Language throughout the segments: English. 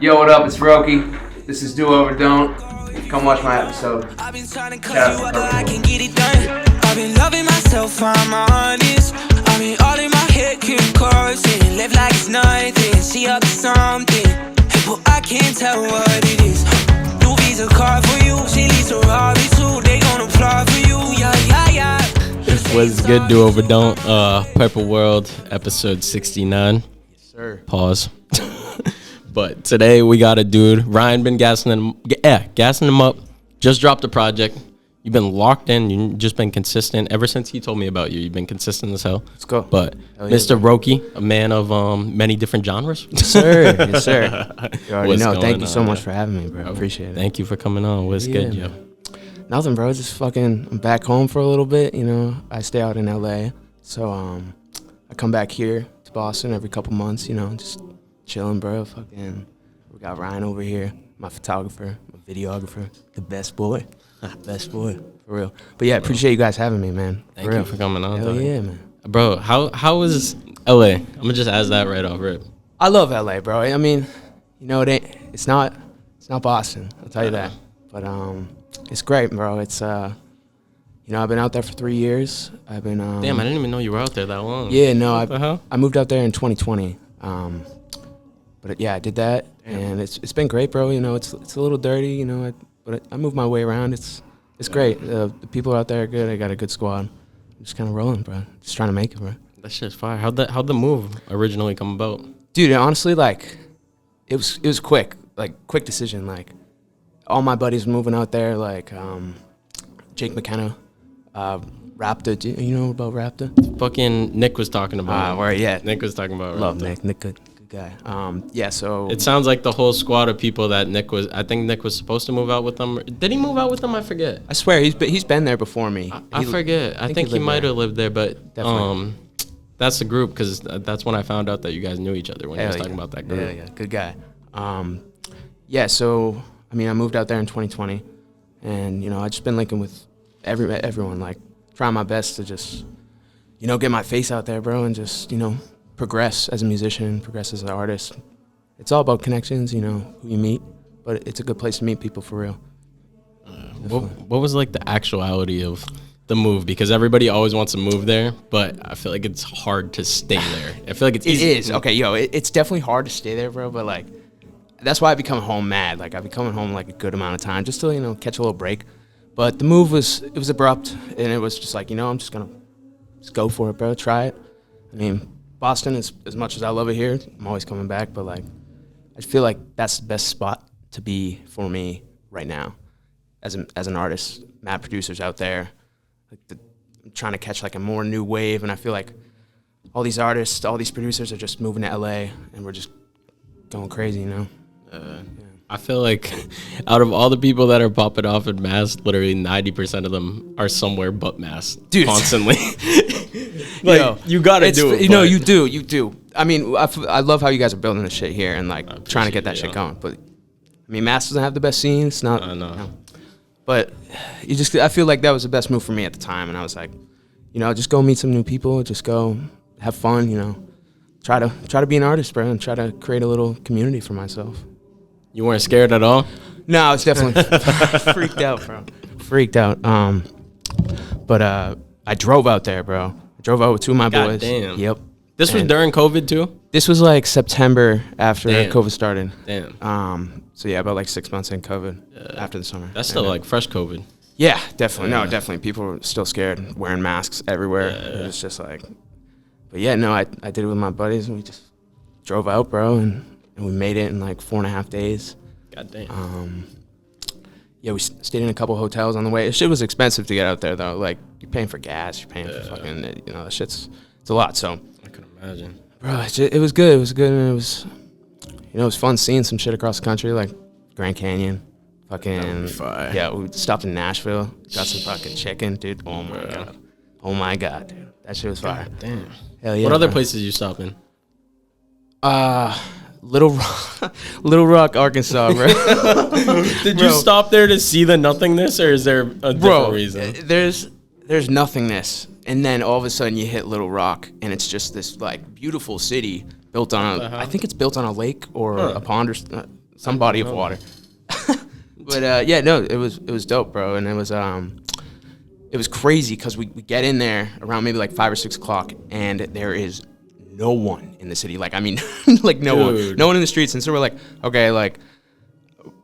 Yo, what up? It's Roakii. This is Do Over Don't. Come watch my episode. I've been trying to cut Shout you out up, to but I Purple. can get it done. I've been loving myself, I'm honest. I mean, all in my head keep coursing. Live like it's nothing, she up to something. But I can't tell what it is. New Visa card for you, she leads a Rari too. They gonna applaud for you, yeah, yeah, yeah. What's good, Do Over Don't? Purple World, episode 69. Yes, sir. Pause. But today we got a dude. Ryan been gassing him up. Just dropped a project. You've been locked in. You've just been consistent ever since he told me about you. You've been consistent as hell. Let's go. But Hell yeah, Mr. Roakii, a man of many different genres. Yes, sir. Yes, sir. You already What's know. going Thank you so on, much man? for having me, bro. Appreciate it. Thank you for coming on. What's Yeah, good, yo? man. Nothing, bro. Just fucking, I'm back home for a little bit. You know, I stay out in LA. So, I come back here to Boston every couple months, you know, just chilling, bro. Fucking, we got Ryan over here, my photographer, my videographer, the best boy. Best boy, for real. But yeah, appreciate you guys having me, man. Thank you for coming on. Hell dog. yeah, man. Bro, how is LA? I'm gonna just ask that right off rip. I love LA, bro. I mean, you know, it's not Boston, I'll tell you that. But it's great, bro. It's you know, I've been out there for 3 years. I've been Damn, I didn't even know you were out there that long. Yeah, no, What the hell? I moved out there in 2020. But yeah, I did that, and it's been great, bro. You know, it's a little dirty, you know, but I moved my way around. It's great. The people out there are good. I got a good squad. I'm just kind of rolling, bro. Just trying to make it, bro. That shit's fire. How'd the move originally come about? Dude, honestly, like, it was quick, like, quick decision. Like, all my buddies moving out there, like, Jake McKenna, Raptor. Do you know about Raptor? Fucking Nick was talking about. Where he at? Nick was talking about. Love Raptor. Nick, good guy. Yeah, so It sounds like the whole squad of people that I think Nick was supposed to move out with them. Did he move out with them? I forget. I swear he's been there before me. I forget. I think he lived might there. have lived there, but Definitely. that's the group because that's when I found out that you guys knew each other when you was Hell talking yeah. about that group. Yeah, good guy. Yeah, so I mean, I moved out there in 2020, and you know, I just been linking with everyone, like trying my best to just, you know, get my face out there, bro, and just, you know, progress as a musician, progress as an artist. It's all about connections, you know, who you meet, but it's a good place to meet people for real. What was like the actuality of the move? Because everybody always wants to move there, but I feel like it's hard to stay there. I feel like it's It easy. is. Okay, yo, it's definitely hard to stay there, bro, but like, that's why I become home mad. Like, I be coming home like a good amount of time just to, you know, catch a little break. But the move was abrupt, and it was just like, you know, I'm just gonna go for it, bro. Try it. I mean, Boston, as much as I love it here, I'm always coming back, but like, I feel like that's the best spot to be for me right now as an artist. Mad producers out there, like I'm trying to catch like a more new wave, and I feel like all these artists, all these producers are just moving to LA, and we're just going crazy, you know? I feel like out of all the people that are popping off in Mass, literally 90% of them are somewhere but Mass. Dude. Constantly. Like, Yo, you gotta do it. You know, but- you do. I mean, I love how you guys are building this shit here and like trying to get that appreciate it, shit yeah. going. But I mean, Mass doesn't have the best scene. It's not. I know. You know. But I feel like that was the best move for me at the time, and I was like, you know, just go meet some new people, just go have fun, you know, try to be an artist, bro, and try to create a little community for myself. You weren't scared at all? No, I was definitely freaked out, bro. Freaked out. But I drove out there, bro. I drove out with two of my God boys. damn. Yep. This was And during COVID too? This was like September after Damn. COVID started. Damn. So yeah, about like 6 months in COVID after the summer. That's still And, like fresh COVID. yeah, definitely. No, Yeah. definitely. People were still scared, wearing masks everywhere. It was just like, but yeah, no, I did it with my buddies, and we just drove out, bro, and we made it in like 4.5 days. God damn. Yeah, we stayed in a couple hotels on the way. Shit was expensive to get out there, though. Like, you're paying for gas, you're paying for fucking, you know, that it's a lot. So, I could imagine. bro, it was good. It was good, and it was, you know, it was fun seeing some shit across the country, like Grand Canyon. Fucking, fire. yeah, we stopped in Nashville, got some fucking chicken, dude. Oh my god. Oh my god, dude. That shit was fire. Damn. Hell yeah. What other bro. places you stop in? Little Rock, Arkansas, bro. Did you stop there to see the nothingness, or is there a different reason? There's nothingness, and then all of a sudden you hit Little Rock, and it's just this like beautiful city built on I think it's built on a lake or a pond or some body of water. But yeah, no, it was dope, bro, and it was crazy because we get in there around maybe like 5 or 6 o'clock, and there is no one in the city. Like, I mean, like no one in the streets. And so we're like, okay, like,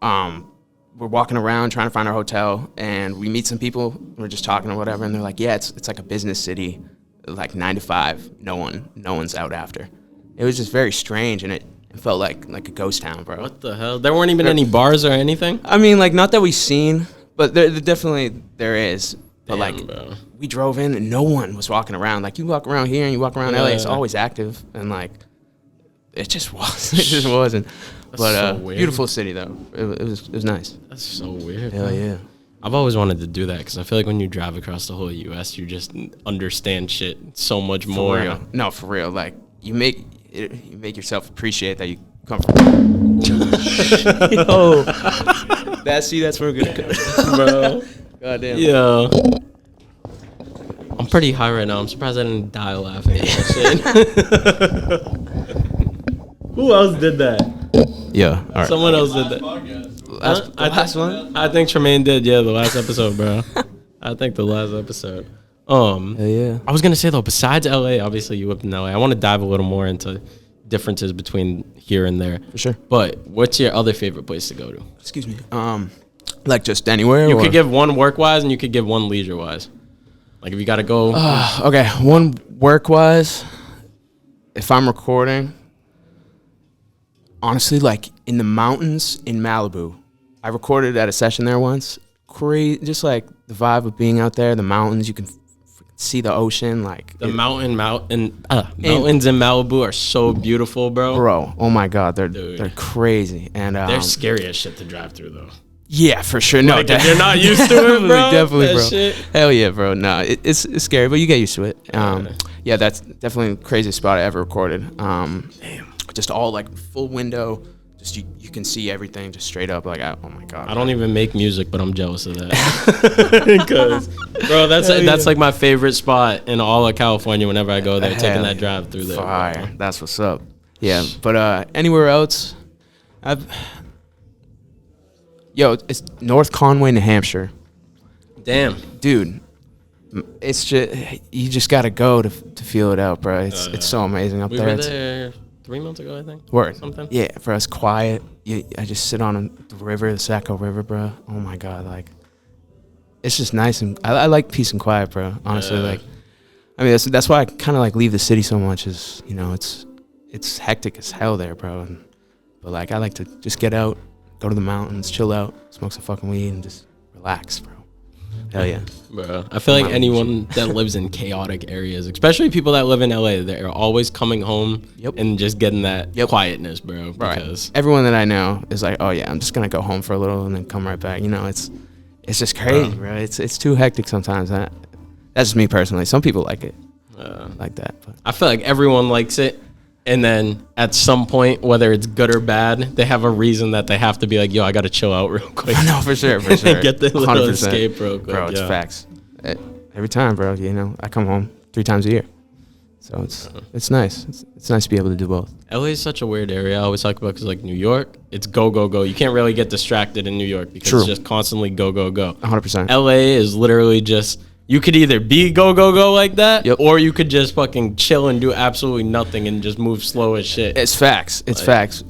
we're walking around trying to find our hotel, and we meet some people. We're just talking or whatever, and they're like, yeah, it's like a business city, like 9 to 5. No one's out after. It was just very strange, and it felt like a ghost town, bro. What the hell? There weren't even any bars or anything? I mean, like, not that we've seen, but there definitely there is. But Damn, like, bro. We drove in and no one was walking around. Like, you walk around here and you walk around LA, it's always active, and like, it just wasn't. It just wasn't. That's But so weird. beautiful city though. It was nice. That's so weird. Hell yeah. I've always wanted to do that because I feel like when you drive across the whole U.S., you just understand shit so much more. For real. No, for real. Like, you make yourself appreciate that you come from. Yo, that's where we're gonna go, bro. Goddamn. Yeah. I'm pretty high right now. I'm surprised I didn't die laughing at that shit. Who else did that? Yeah. All right. Someone else did that. Last one. I think Tremaine did. Yeah, the last episode, bro. I think the last episode. Yeah. I was gonna say though, besides LA, obviously you lived in LA. I want to dive a little more into differences between here and there. For sure. But what's your other favorite place to go to? Excuse me. Like just anywhere. You could give one work wise and you could give one leisure wise. Like if you gotta go. Okay, one work wise. If I'm recording, honestly, like in the mountains in Malibu, I recorded at a session there once. Crazy, just like the vibe of being out there, the mountains. You can see the ocean, like the mountains in Malibu are so beautiful, bro. Oh my God, they're crazy, and they're scary as shit to drive through, though. Yeah, for sure. No, like, if you're not used to it, bro. Definitely, that bro. Shit. Hell yeah, bro. No, it's scary, but you get used to it. Yeah, that's definitely the craziest spot I ever recorded. Damn. Just all like full window. Just you can see everything just straight up. Like, oh my God. I don't even make music, but I'm jealous of that. Because, bro, that's like my favorite spot in all of California. Whenever I go there, taking that drive through there. Fire. Bro. That's what's up. Yeah, but anywhere else, it's North Conway, New Hampshire. Damn, dude, it's just you just gotta go to feel it out, bro. It's so amazing up there. We were there 3 months ago, I think. Word. Something. Yeah, bro. It's quiet. I just sit on the river, the Saco River, bro. Oh my God, like it's just nice, and I like peace and quiet, bro. Honestly, like I mean that's why I kind of like leave the city so much. Is it's hectic as hell there, bro. But like I like to just get out, go to the mountains, chill out, smoke some fucking weed, and just relax, bro. Hell yeah. Bro, I feel like anyone that lives in chaotic areas, especially people that live in LA, they're always coming home and just getting that quietness, bro. Because everyone that I know is like, oh yeah, I'm just gonna go home for a little and then come right back. It's just crazy, bro. It's too hectic sometimes. That's just me personally. Some people like it, like that. But I feel like everyone likes it. And then at some point, whether it's good or bad, they have a reason that they have to be like, yo, I got to chill out real quick. No, for sure. Get the little 100%. Escape real quick. Bro, it's facts. Every time, bro, I come home 3 times a year. So it's nice. It's nice to be able to do both. LA is such a weird area. I always talk about because like New York, it's go, go, go. You can't really get distracted in New York because it's just constantly go, go, go. 100%. LA is literally just... You could either be go, go, go like that, or you could just fucking chill and do absolutely nothing and just move slow as shit. It's facts. It's facts.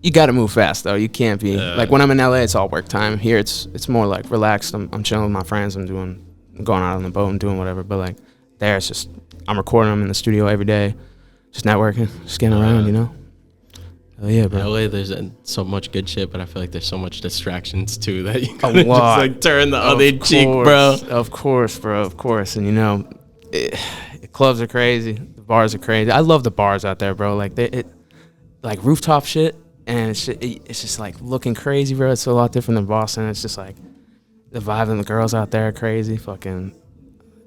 You got to move fast, though. You can't be... like, when I'm in LA, it's all work time. Here, it's more, like, relaxed. I'm chilling with my friends. I'm going out on the boat and doing whatever. But, like, there, it's just... I'm recording. I'm in the studio every day. Just networking. Just getting around, Oh, yeah, bro. LA, there's so much good shit, but I feel like there's so much distractions, too, that you gotta just, like, turn the other cheek, bro. Of course, bro. Of course. And, clubs are crazy. The bars are crazy. I love the bars out there, bro. Like, like rooftop shit, and it's just, like, looking crazy, bro. It's a lot different than Boston. It's just, like, the vibe and the girls out there are crazy. Fucking...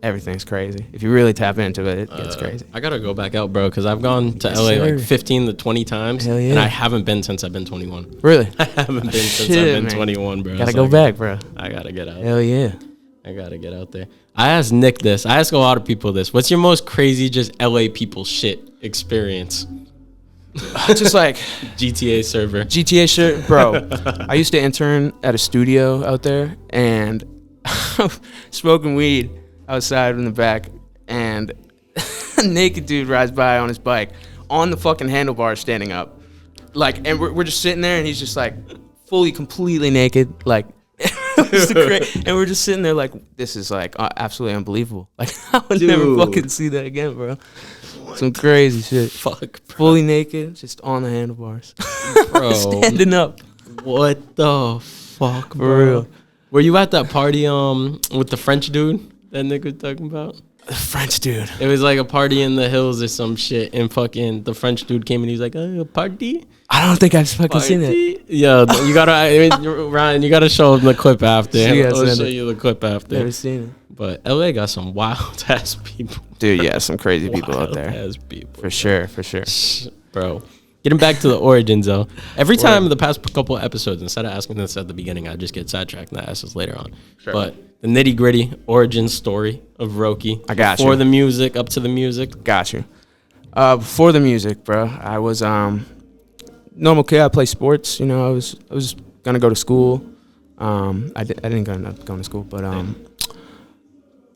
everything's crazy. If you really tap into it, it gets crazy. I gotta go back out, bro, because I've gone to LA like 15 to 20 times, and I haven't been since I've been 21. Really? I haven't been since I've been 21, bro. Gotta go back, bro. I gotta get out. Hell yeah. I gotta get out there. I asked Nick this. I ask a lot of people this. What's your most crazy just LA people shit experience? Just like GTA server. GTA shit, bro. I used to intern at a studio out there and smoking weed outside in the back, and a naked dude rides by on his bike on the fucking handlebars standing up. Like, and we're just sitting there, and he's just like fully, completely naked. Like, and we're just sitting there like, this is like absolutely unbelievable. Like, I would never fucking see that again, bro. Some crazy shit. Fuck, bro. Fully naked, just on the handlebars. Bro. Standing up. What the fuck, bro? For real. Were you at that party with the French dude that Nick was talking about? The French dude. It was like a party in the hills or some shit, and fucking the French dude came and he was like, a party? I don't think I've fucking seen it. Yeah, you gotta, Ryan, you gotta show him the clip after. I'll show you the clip after. Never seen it. But LA got some wild ass people. Dude, yeah, some crazy people out there. Ass people. For sure, for sure. Bro. Getting back to the origins, though. Every time in the past couple episodes, instead of asking this at the beginning, I just get sidetracked and I ask this later on. Sure. But the nitty gritty origin story of Roakii. I got you. Before the music, up to the music. Got you. Before the music, bro, I was normal kid. I play sports. You know, I was gonna go to school. I didn't end up going to school, but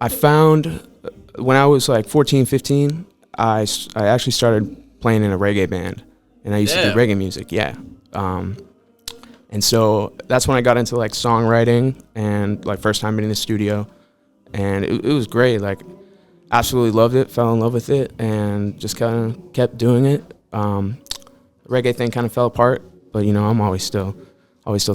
I found when I was like 14, 15, I actually started playing in a reggae band. And I used to do reggae music, yeah. And so that's when I got into like songwriting and like first time in the studio. And it was great, like absolutely loved it, fell in love with it, and just kind of kept doing it. The reggae thing kind of fell apart, but you know, I'm always still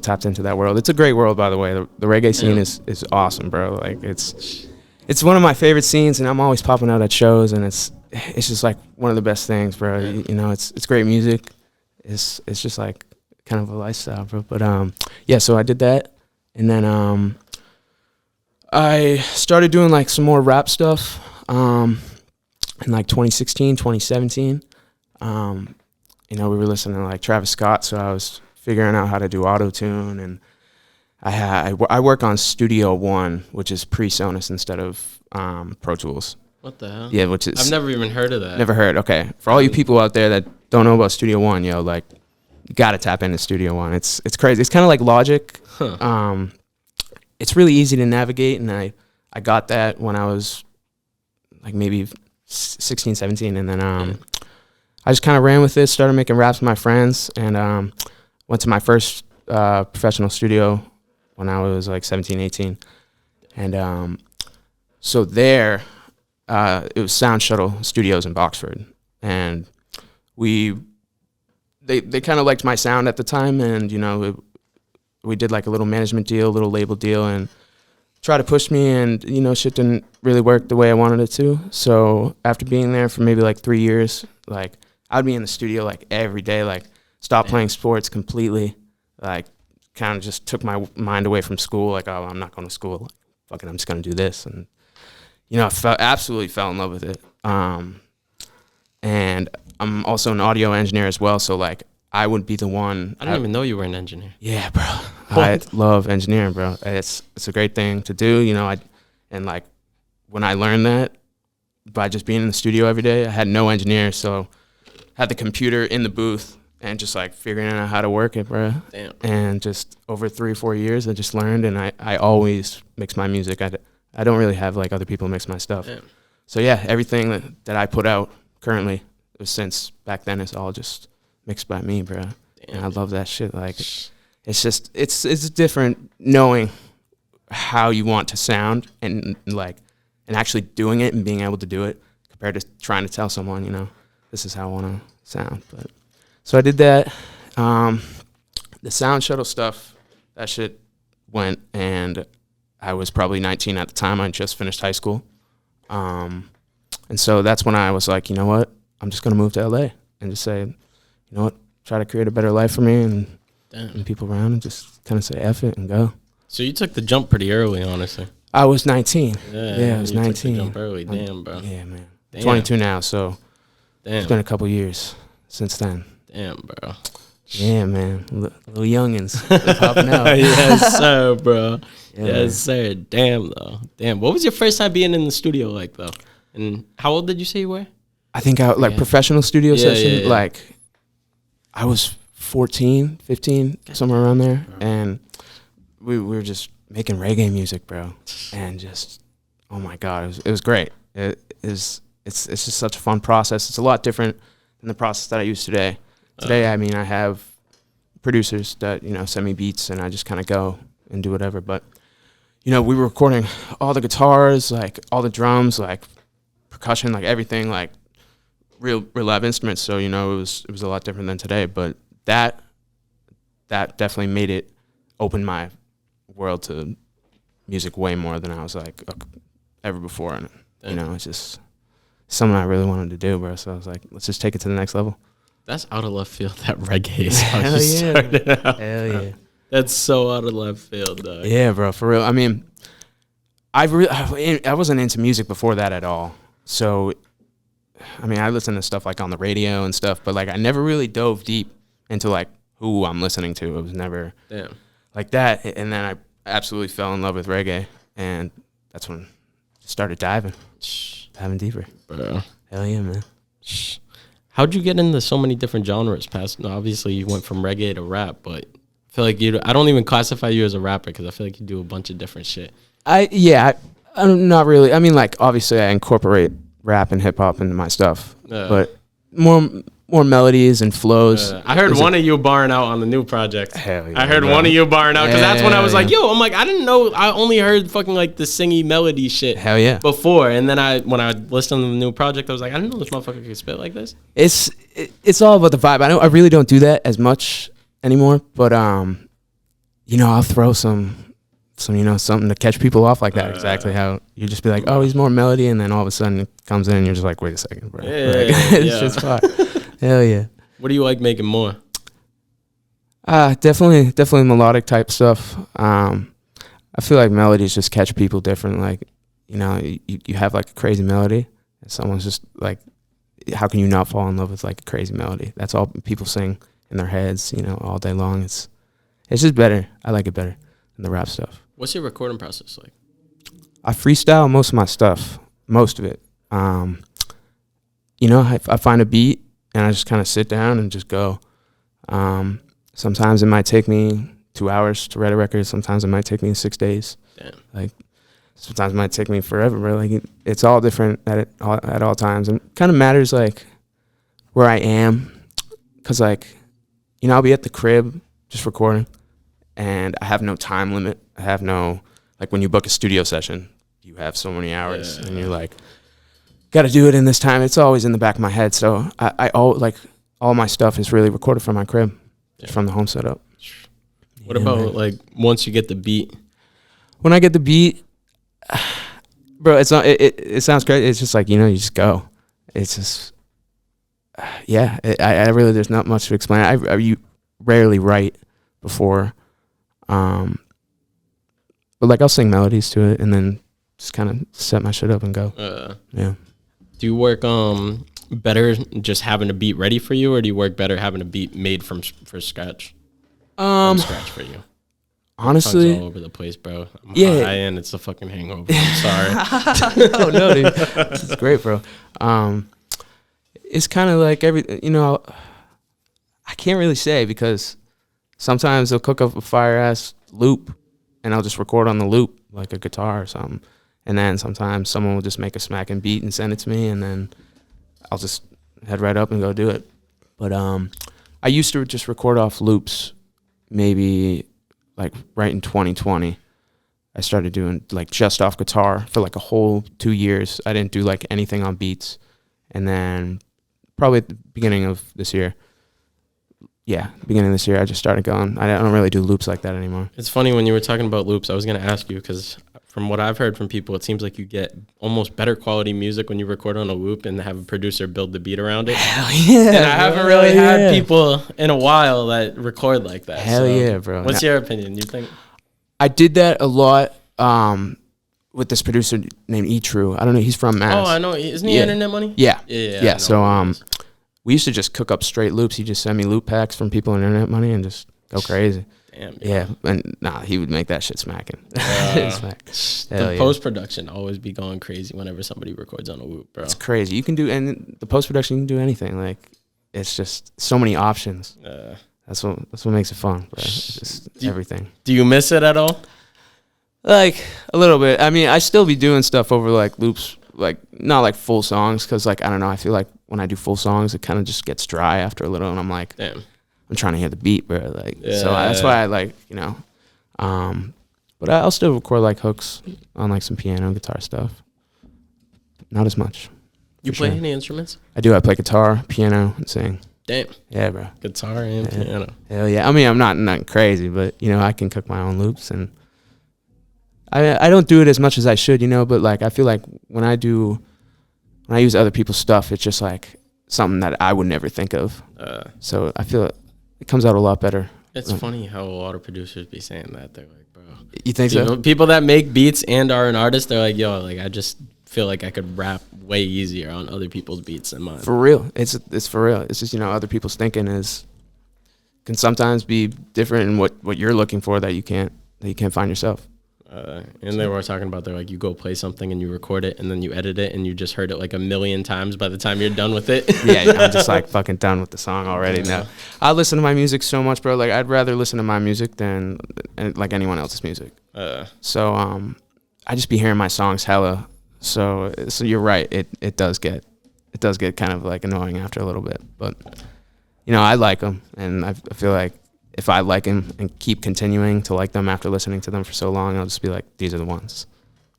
tapped into that world. It's a great world, by the way. The reggae scene is awesome, bro. Like it's one of my favorite scenes, and I'm always popping out at shows, and it's just like one of the best things, bro. You know, it's great music. It's just like kind of a lifestyle, bro. But yeah, so I did that, and then I started doing like some more rap stuff in like 2016, 2017. You know, we were listening to like Travis Scott, so I was figuring out how to do auto-tune, and I work on Studio One, which is PreSonus instead of Pro Tools. What the hell? Yeah, which is I've never even heard of that. Never heard. Okay, for all you people out there that don't know about Studio One, yo, like, you gotta tap into Studio One. It's crazy. It's kind of like Logic. Huh. It's really easy to navigate, and I got that when I was like maybe 16, 17, and then I just kind of ran with it. Started making raps with my friends, and went to my first professional studio when I was like 17, 18, and so there. It was Sound Shuttle Studios in Boxford, and they kind of liked my sound at the time, and you know, we did like a little management deal, a little label deal, and tried to push me, and you know, shit didn't really work the way I wanted it to. So after being there for maybe like 3 years, like I'd be in the studio like every day, like stopped playing sports completely, like kind of just took my mind away from school, like, oh, I'm not going to school, like, fucking, I'm just going to do this, and you know, I absolutely fell in love with it. And I'm also an audio engineer as well, so like I would be the one. I didn't even know you were an engineer. Yeah, bro. I love engineering, bro. It's a great thing to do, you know. And like when I learned that by just being in the studio every day, I had no engineer, so I had the computer in the booth and just like figuring out how to work it, bro. Damn. And just over 3 or 4 years, I just learned, and I always mix my music. I don't really have like other people mix my stuff. Damn. So yeah, everything that I put out currently, since back then, is all just mixed by me, bro. Damn. And I love that shit. Like, it's just it's different knowing how you want to sound and actually doing it and being able to do it compared to trying to tell someone, you know, this is how I want to sound. But so I did that. The Sound Shuttle stuff, that shit went, and I was probably 19 at the time. I just finished high school. And so that's when I was like, you know what? I'm just going to move to LA and just say, you know what? Try to create a better life for me and people around, and just kind of say F it and go. So you took the jump pretty early, honestly. I was 19. Yeah, I was 19. Took the jump early. Damn, bro. Yeah, man. Damn. 22 now, so it's been a couple years since then. Damn, bro. Yeah, man. Little youngins popping out. Yes, sir, bro. Yeah, yes, man. sir. Damn, though. Damn. What was your first time being in the studio like, though? And how old did you say you were? I think professional studio session, like I was 14, 15, somewhere around there, and we were just making reggae music, bro, and just, oh my God, it was great. It's just such a fun process. It's a lot different than the process that I use today. Today, I mean, I have producers that, you know, send me beats, and I just kind of go and do whatever. But, you know, we were recording all the guitars, like all the drums, like percussion, like everything, like real live instruments. So, you know, it was a lot different than today. But that definitely made it open my world to music way more than I was like ever before. And, you know, it's just something I really wanted to do, bro. So I was like, let's just take it to the next level. That's out of left field. That reggae is how you started out. Hell yeah. That's so out of left field, dog. Yeah, bro, for real. I mean, I wasn't into music before that at all. So, I mean, I listened to stuff like on the radio and stuff, but like I never really dove deep into like who I'm listening to. It was never like that. And then I absolutely fell in love with reggae, and that's when I started diving deeper. Bro. Hell yeah, man. How'd you get into so many different genres? Obviously, you went from reggae to rap, but I feel like I don't even classify you as a rapper because I feel like you do a bunch of different shit. I'm not really. I mean, like, obviously, I incorporate rap and hip hop into my stuff, but more melodies and flows. I heard one of you barring out on the new project. Hell yeah, I heard one of you barring out because that's when I was like, yo, I'm like, I didn't know. I only heard fucking like the singy melody shit. Hell yeah. Before, and then when I listened to the new project, I was like, I didn't know this motherfucker could spit like this. It's all about the vibe. I really don't do that as much anymore, but you know, I'll throw some you know, something to catch people off like that. Exactly how you just be like, oh, he's more melody, and then all of a sudden it comes in and you're just like, wait a second, bro. It's just fun. Hell yeah. What do you like making more? Definitely melodic type stuff. I feel like melodies just catch people different. Like, you know, you have like a crazy melody, and someone's just like, how can you not fall in love with like a crazy melody? That's all people sing in their heads, you know, all day long. It's just better. I like it better than the rap stuff. What's your recording process like? I freestyle most of my stuff, most of it. You know, I find a beat and I just kind of sit down and just go. Sometimes it might take me 2 hours to write a record. Sometimes it might take me 6 days. Damn. Like, sometimes it might take me forever, bro. Like, it's all different at all times. And it kind of matters, like, where I am. Because, like, you know, I'll be at the crib just recording, and I have no time limit. I have no, like, when you book a studio session, you have so many hours, and you're like, got to do it in this time. It's always in the back of my head. So all my stuff is really recorded from my crib, from the home setup. What about like once you get the beat? When I get the beat, bro, it's not. It sounds great. It's just like, you know, you just go. It's just, yeah. I really, there's not much to explain. I rarely write before, but like I'll sing melodies to it and then just kind of set my shit up and go. Yeah. Do you work better just having a beat ready for you, or do you work better having a beat made from scratch? From scratch for you. Honestly, all over the place, bro. I'm high and it's a fucking hangover. I'm sorry. no, dude, it's great, bro. It's kind of like you know, I can't really say because sometimes they'll cook up a fire ass loop and I'll just record on the loop like a guitar or something. And then sometimes someone will just make a smacking beat and send it to me, and then I'll just head right up and go do it. But I used to just record off loops, maybe like right in 2020. I started doing like just off guitar for like a whole 2 years. I didn't do like anything on beats. And then probably at the beginning of this year, I just started going. I don't really do loops like that anymore. It's funny when you were talking about loops, I was going to ask you because from what I've heard from people, it seems like you get almost better quality music when you record on a loop and have a producer build the beat around it. Hell yeah. And I haven't really had people in a while that record like that. Hell yeah, bro. What's your opinion? You think? I did that a lot with this producer named E-True. I don't know. He's from Mass. Oh, I know. Isn't he Internet Money? Yeah. So we used to just cook up straight loops. He'd just send me loop packs from people on Internet Money and just go crazy. Damn. Yeah. And he would make that shit smacking. The post-production always be going crazy whenever somebody records on a loop, bro. It's crazy. You can do, and the post-production, you can do anything. Like, it's just so many options. That's what makes it fun, bro. Just everything. Do you miss it at all? Like a little bit. I mean, I still be doing stuff over like loops, like not like full songs, because like I don't know. I feel like when I do full songs, it kind of just gets dry after a little, and I'm like, Damn. I'm trying to hear the beat, bro. Like, so that's why I like, you know. But I'll still record like hooks on like some piano and guitar stuff. Not as much. You play any instruments? I do. I play guitar, piano, and sing. Damn. Yeah, bro. Guitar and piano. Hell yeah. I mean, I'm not crazy, but you know, I can cook my own loops, and I don't do it as much as I should, you know. But like, I feel like when I use other people's stuff, it's just like something that I would never think of. So I feel it comes out a lot better. It's funny how a lot of producers be saying that. They're like, bro. You think so? People that make beats and are an artist, they're like, yo, like I just feel like I could rap way easier on other people's beats than mine. For real. It's for real. It's just, you know, other people's thinking can sometimes be different in what you're looking for that you can't find yourself. And they were talking about, they're like, you go play something and you record it and then you edit it and you just heard it like a million times by the time you're done with it. Yeah, I'm just like fucking done with the song already now. I listen to my music so much, bro. Like, I'd rather listen to my music than like anyone else's music. So I just be hearing my songs hella. So you're right. It does get kind of like annoying after a little bit, but you know, I like them, and I feel like if I like them and keep continuing to like them after listening to them for so long, I'll just be like, these are the ones,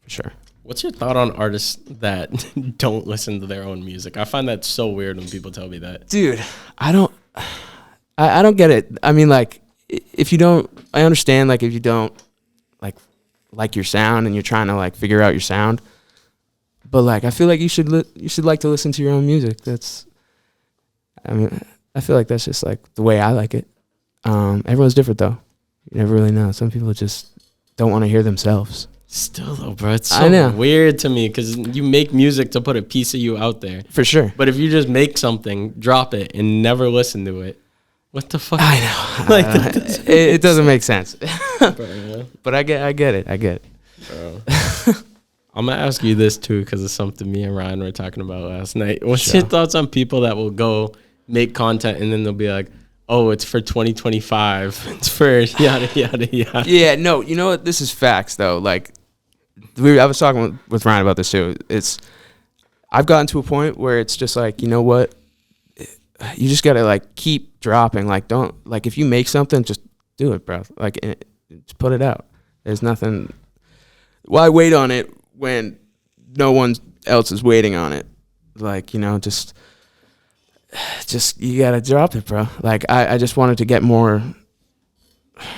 for sure. What's your thought on artists that don't listen to their own music? I find that so weird when people tell me that. Dude, I don't get it. I mean, like, if you don't, I understand, like, if you don't like your sound and you're trying to like figure out your sound, but like, I feel like you should like to listen to your own music. I mean, I feel like that's just like the way I like it. Everyone's different though. You never really know. Some people just don't want to hear themselves. Still though, bro, it's so weird to me because you make music to put a piece of you out there. For sure. But if you just make something, drop it, and never listen to it, what the fuck? I know. Like, it doesn't make sense. But I get it. Bro. I'm going to ask you this too because it's something me and Ryan were talking about last night. What's your thoughts on people that will go make content and then they'll be like, oh, it's for 2025. It's for yada, yada, yada. Yeah, no, you know what? This is facts, though. Like, I was talking with Ryan about this, too. I've gotten to a point where it's just like, you know what? You just got to, like, keep dropping. Like, don't, like, if you make something, just do it, bro. Like, just put it out. There's nothing. Why wait on it when no one else is waiting on it? Like, you know, just you gotta drop it, bro. Like, I just wanted to get more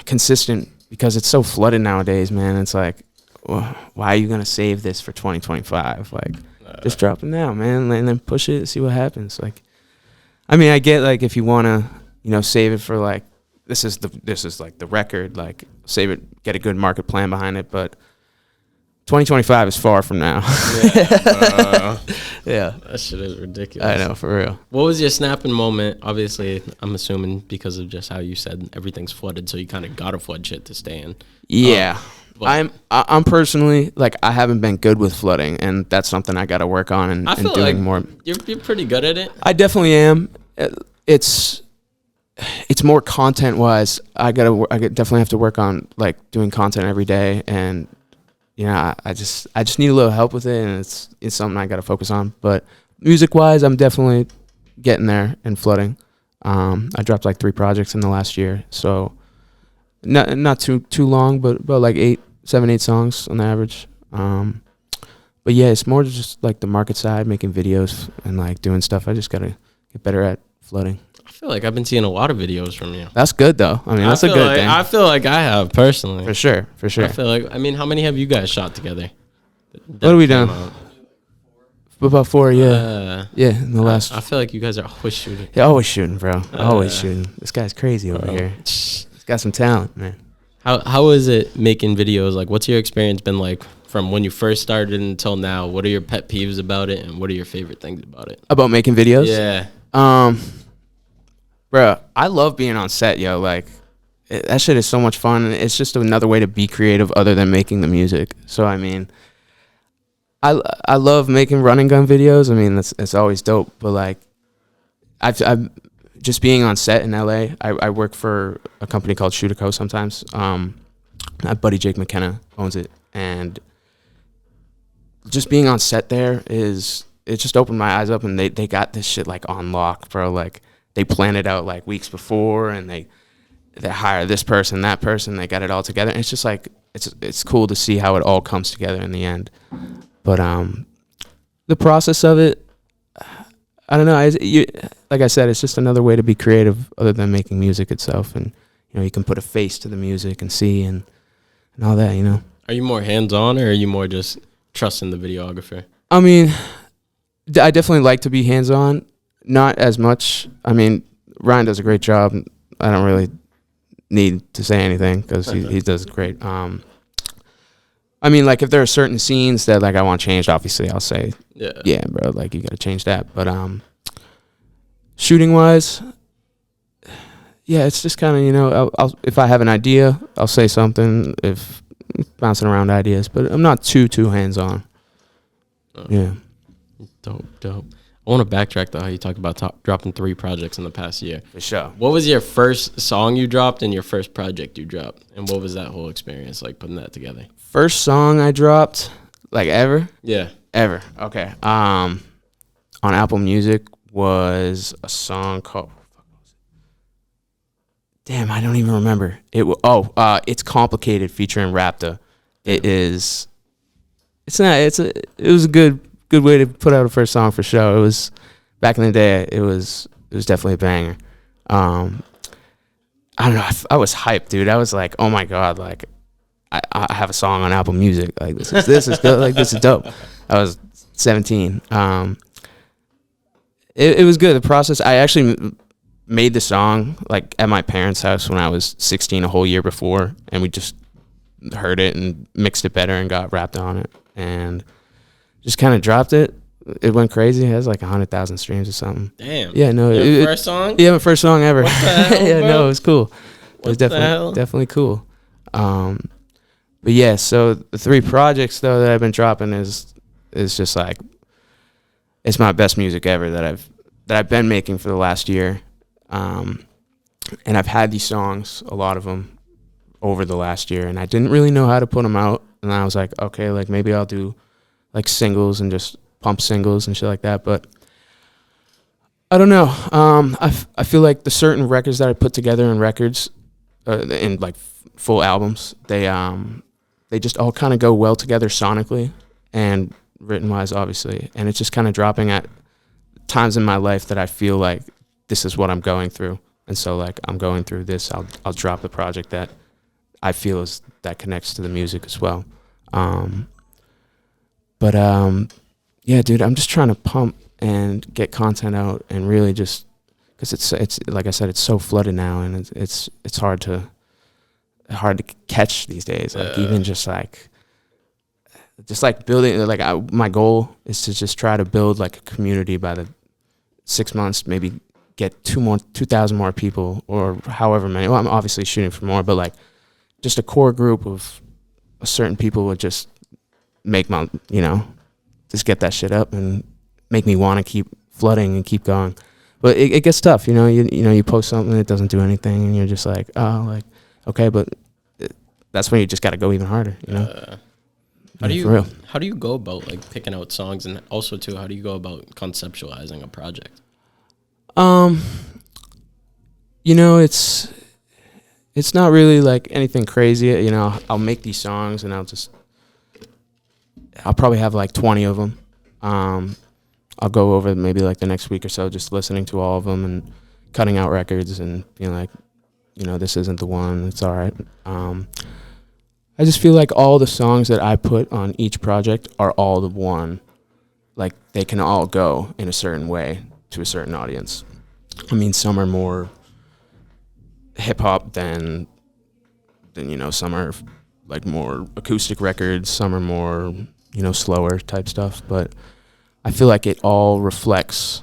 consistent because it's so flooded nowadays, man. It's like, well, why are you gonna save this for 2025? Like, just drop it now, man, and then push it, see what happens. Like, I mean, I get, like, if you wanna, you know, save it for like this is like the record, like, save it, get a good market plan behind it, but 2025 is far from now. Yeah. That shit is ridiculous. I know, for real. What was your snapping moment? Obviously, I'm assuming because of just how you said everything's flooded, so you kind of got to flood shit to stay in. Yeah. I'm personally, like, I haven't been good with flooding, and that's something I got to work on and doing like more. You're pretty good at it. I definitely am. It's more content-wise. I definitely have to work on, like, doing content every day, and yeah, I just need a little help with it, and it's something I got to focus on. But music-wise, I'm definitely getting there and flooding. I dropped like 3 projects in the last year, so not too long, but about like 7, 8 songs on the average. But yeah, it's more just like the market side, making videos and like doing stuff. I just gotta get better at flooding. I feel like I've been seeing a lot of videos from you. That's good, though. I mean, that's a good thing. I feel like I have, personally. For sure. I feel like, I mean, how many have you guys shot together? What have we done? About 4, yeah. Yeah, in the last. I feel like you guys are always shooting. Yeah, always shooting, bro. Always shooting. This guy's crazy over here. He's got some talent, man. How is it making videos? Like, what's your experience been like from when you first started until now? What are your pet peeves about it, and what are your favorite things about it? About making videos? Yeah. Bro, I love being on set, yo. Like, that shit is so much fun. And it's just another way to be creative other than making the music. So, I mean, I love making run and gun videos. I mean, it's always dope. But, like, I've just being on set in LA. I work for a company called Shoot Co. sometimes. My buddy Jake McKenna owns it, and just being on set there it just opened my eyes up, and they got this shit like on lock, bro. Like they planned it out like weeks before, and they hire this person, that person, they got it all together. And it's just like it's cool to see how it all comes together in the end. But the process of it, I don't know. Like I said, it's just another way to be creative other than making music itself. And you can put a face to the music and see and all that. Are you more hands-on, or are you more just trusting the videographer? I mean, I definitely like to be hands-on. Not as much. I mean, Ryan does a great job. I don't really need to say anything because he does great. I mean, like if there are certain scenes that like I want changed, obviously I'll say, yeah, bro, like you got to change that. But shooting wise, yeah, it's just kind of I'll if I have an idea, I'll say something. If bouncing around ideas, but I'm not too hands on. Yeah. Dope. I want to backtrack to how you talked about dropping 3 projects in the past year. For sure. What was your first song you dropped and your first project you dropped? And what was that whole experience like putting that together? First song I dropped, like ever? Yeah. Ever. Okay. On Apple Music was a song called... Damn, I don't even remember. It's Complicated featuring Rapta. It is... It was a good way to put out a first song for sure. It was back in the day. It was definitely a banger. I don't know. I was hyped, dude. I was like, oh my god, like I have a song on Apple Music. Like this is good. Like this is dope. I was 17. It was good. The process. I actually made the song like at my parents' house when I was 16, a whole year before, and we just heard it and mixed it better and got rapped on it and just kind of dropped it. It went crazy. It has like 100,000 streams or something. Damn. Yeah, no. First song? Yeah, my first song ever. What the hell, yeah, bro? no, it was cool. It was What the hell? definitely cool. But yeah, so the 3 projects though that I've been dropping is just like it's my best music ever that I've been making for the last year. And I've had these songs, a lot of them, over the last year, and I didn't really know how to put them out. And I was like, okay, like maybe I'll do like singles and just pump singles and shit like that. But I don't know. I feel like the certain records that I put together in records, in like full albums, they just all kind of go well together sonically and written wise, obviously. And it's just kind of dropping at times in my life that I feel like this is what I'm going through. And so like I'm going through this, I'll drop the project that I feel that connects to the music as well. Yeah, dude, I'm just trying to pump and get content out and really just because it's like I said, it's so flooded now, and it's hard to catch these days. Like even just like building, like my goal is to just try to build like a community by the 6 months, maybe get 2,000 more people or however many. Well, I'm obviously shooting for more, but like just a core group of a certain people would just make my, just get that shit up and make me want to keep flooding and keep going. But it gets tough, you post something that doesn't do anything and you're just like, oh, like, okay, but that's when you just got to go even harder, How do for real. How do you go about like picking out songs, and also too, how do you go about conceptualizing a project? It's not really like anything crazy. I'll make these songs and I'll probably have like 20 of them. I'll go over maybe like the next week or so, just listening to all of them and cutting out records and being like, this isn't the one. It's all right. I just feel like all the songs that I put on each project are all the one. Like they can all go in a certain way to a certain audience. I mean, some are more hip hop than some are like more acoustic records. Some are more, slower type stuff. But I feel like it all reflects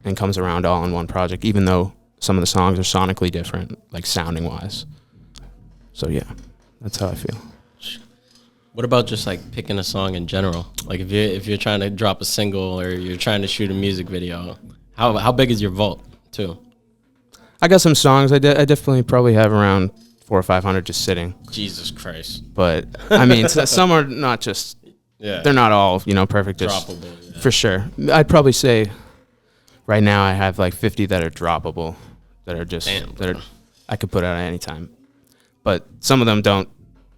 and comes around all in one project, even though some of the songs are sonically different, like sounding wise. So yeah, that's how I feel. What about just like picking a song in general? Like if you're trying to drop a single or you're trying to shoot a music video, how big is your vault too? I got some songs. I definitely probably have around 400 or 500 just sitting. Jesus Christ. But I mean, some are not just. Yeah. They're not all perfect. Just, Droppable. Yeah. For sure. I'd probably say right now I have like 50 that are droppable, that are just I could put out at any time. But some of them don't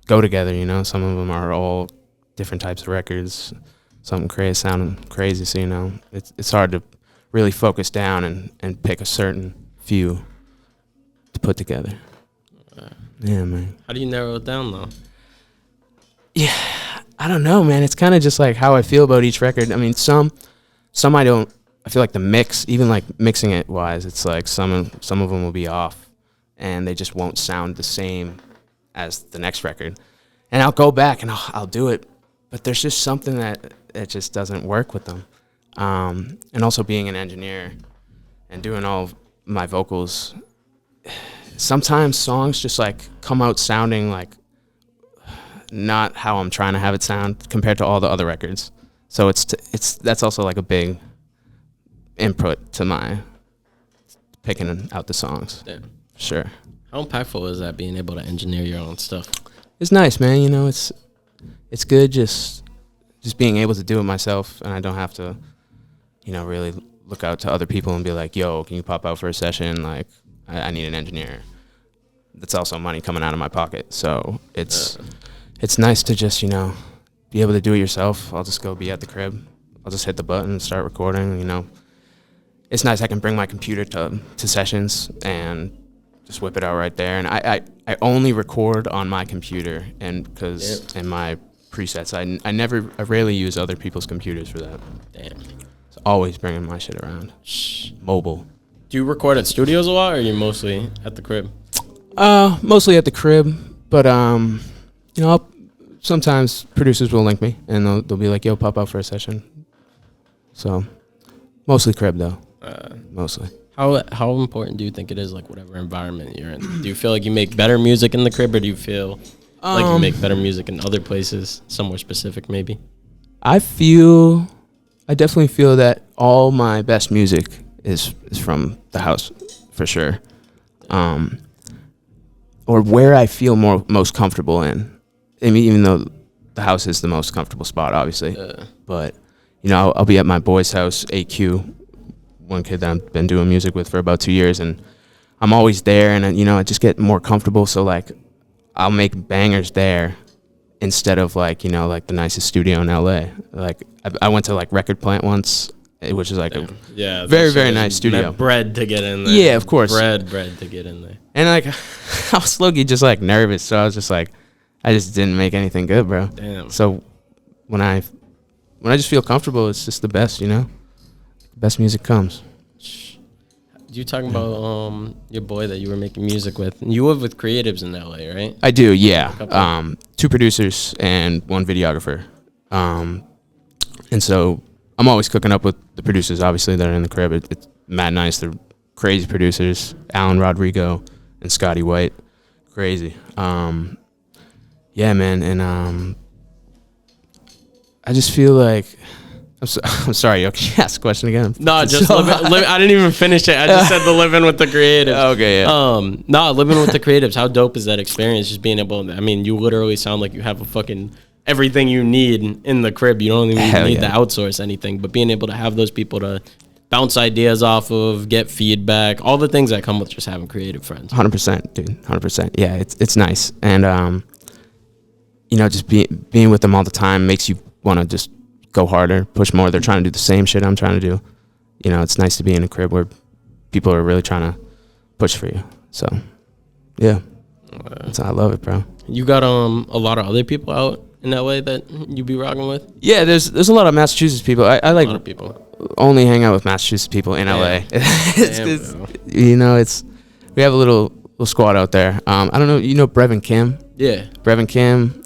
go together. Some of them are all different types of records. Something crazy, sounding crazy. So it's hard to really focus down and pick a certain few to put together. Yeah, man. How do you narrow it down, though? Yeah, I don't know, man. It's kind of just like how I feel about each record. I mean, some I don't. I feel like the mix, even like mixing it wise, it's like some of them will be off, and they just won't sound the same as the next record. And I'll go back and I'll do it, but there's just something that just doesn't work with them. And also being an engineer and doing all of my vocals, sometimes songs just like come out sounding like not how I'm trying to have it sound compared to all the other records. So that's also like a big input to my picking out the songs. Yeah. Sure. How impactful is that, being able to engineer your own stuff? It's nice, man. It's good just being able to do it myself, and I don't have to, really look out to other people and be like, yo, can you pop out for a session? Like, I need an engineer. That's also money coming out of my pocket. So it's nice to just, be able to do it yourself. I'll just go be at the crib. I'll just hit the button and start recording, It's nice I can bring my computer to sessions and just whip it out right there. And I only record on my computer, and in my presets. I rarely use other people's computers for that. Damn. It's always bringing my shit around. Mobile. Do you record at studios a lot, or are you mostly at the crib? Mostly at the crib, but sometimes producers will link me and they'll be like, "Yo, pop out for a session." So, mostly crib though. Mostly. How important do you think it is, like whatever environment you're in? Do you feel like you make better music in the crib, or do you feel like you make better music in other places, somewhere specific maybe? I definitely feel that all my best music is from the house, for sure. Or where I feel most comfortable in. I mean, even though the house is the most comfortable spot, obviously. But, I'll be at my boy's house, AQ, one kid that I've been doing music with for about 2 years, and I'm always there, and, I just get more comfortable. So, like, I'll make bangers there instead of, like, like the nicest studio in LA. Like, I went to, like, Record Plant once, which is, like, a very, very nice studio. Bread to get in there. Yeah, of course. Bread to get in there. And, like, I was low-key just, like, nervous, so I was just, like, I just didn't make anything good, bro. Damn. So when I just feel comfortable, it's just the best, Best music comes. You talking about your boy that you were making music with? You live with creatives in LA, right? I do, yeah. 2 producers and 1 videographer. And so I'm always cooking up with the producers, obviously, that are in the crib. It's mad nice. They're crazy producers. Alan Rodrigo and Scotty White. Crazy. Yeah, man, and I just feel like I'm sorry. Can you ask the question again? No, just live. I didn't even finish it. I just said the living with the creatives. Okay, yeah. Living with the creatives. How dope is that experience? Just being able to, you literally sound like you have a fucking everything you need in the crib. You don't even need to outsource anything, but being able to have those people to bounce ideas off of, get feedback, all the things that come with just having creative friends. 100%, dude. 100%. Yeah, it's nice, and just being with them all the time makes you want to just go harder, push more. They're trying to do the same shit I'm trying to do. It's nice to be in a crib where people are really trying to push for you. So, yeah, I love it, bro. You got a lot of other people out in LA that you be rocking with? Yeah, there's a lot of Massachusetts people. I like a lot of people. Only hang out with Massachusetts people in LA. We have a little squad out there. I don't know. Brevin Kim? Yeah. Brevin Kim.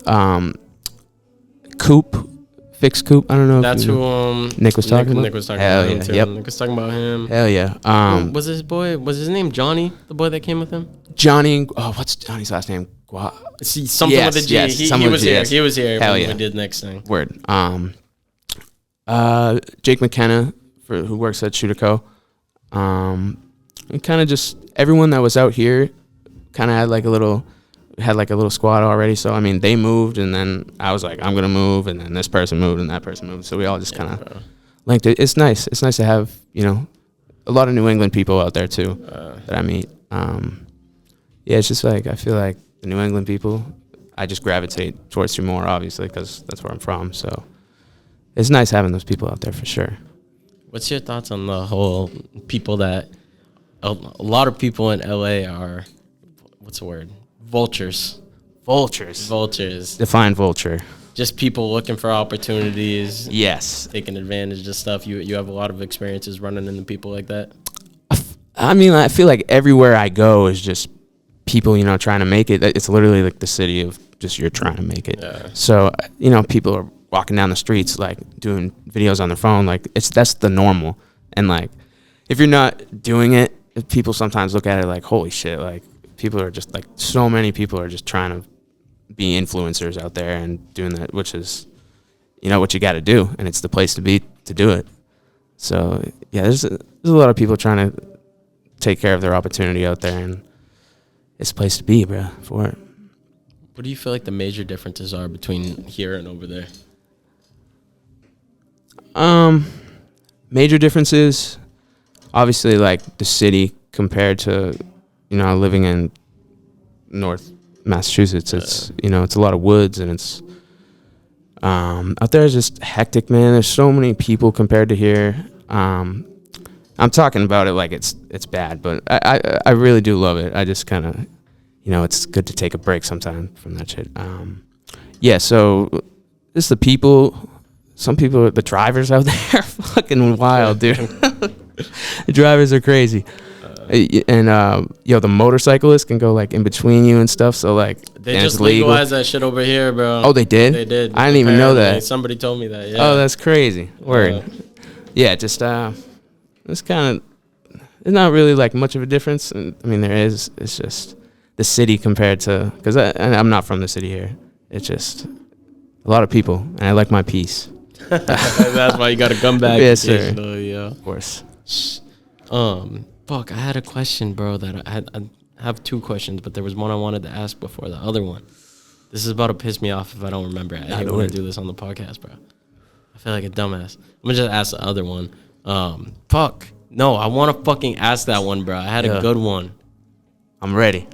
Coop. Fix Coop. I don't know. That's who Nick was talking about. Nick was talking about him too. Yep. Nick was talking about him. Hell yeah. Was his name Johnny? The boy that came with him? Johnny. Oh, what's Johnny's last name? Something with a G. Yes, he was here. He was here Hell when yeah. we did next thing. Word. Jake McKenna, who works at Shooter Co. And kind of just everyone that was out here kind of had like a little squad already. So I mean, they moved, and then I was like, I'm gonna move, and then this person moved, and that person moved. So we all just kind of linked it. It's nice. It's nice to have, you know, a lot of New England people out there too that I meet. Yeah, it's just like I feel like the New England people, I just gravitate towards you more, obviously, because that's where I'm from. So it's nice having those people out there for sure. What's your thoughts on the whole people that a lot of people in LA are, what's the word? Vultures. Vultures. Define vulture. Just people looking for opportunities. Yes. Taking advantage of stuff. You have a lot of experiences running into people like that. I mean, I feel like everywhere I go is just people, you know, trying to make it. It's literally like the city of just you're trying to make it. Yeah. So, you know, people are walking down the streets, like doing videos on their phone. Like that's the normal. And like, if you're not doing it, people sometimes look at it like, holy shit, like people are just like, so many people are just trying to be influencers out there and doing that, which is, you know, what you got to do. And it's the place to be to do it. So yeah, there's a lot of people trying to take care of their opportunity out there, and it's a place to be, bro, for it. What do you feel like the major differences are between here and over there? Major differences, obviously, like the city compared to, you know, living in North Massachusetts. It's, you know, it's a lot of woods, and it's out there is just hectic, man. There's so many people compared to here. I'm talking about it like it's bad, but I really do love it. I just kind of, you know, it's good to take a break sometime from that shit. Yeah, so just the people, some people, the drivers out there are fucking wild, dude. The drivers are crazy. And the motorcyclists can go like in between you and stuff. So like they just legalized that shit over here, bro. Oh, they did? They did. I didn't even know that. Somebody told me that. Yeah. Oh, that's crazy. Word. Yeah, just it's kind of, it's not really like much of a difference. And I mean, there is. It's just the city compared to, because I'm not from the city here. It's just a lot of people, and I like my peace. That's why you got to come back. Yes, sir. Yeah. Of course. Fuck, I had a question, bro, that I have two questions, but there was one I wanted to ask before the other one. This is about to piss me off if I don't remember it. I hate when I do this on the podcast, bro. I feel like a dumbass. I'm going to just ask the other one. Fuck. No, I want to fucking ask that one, bro. I had a good one. I'm ready.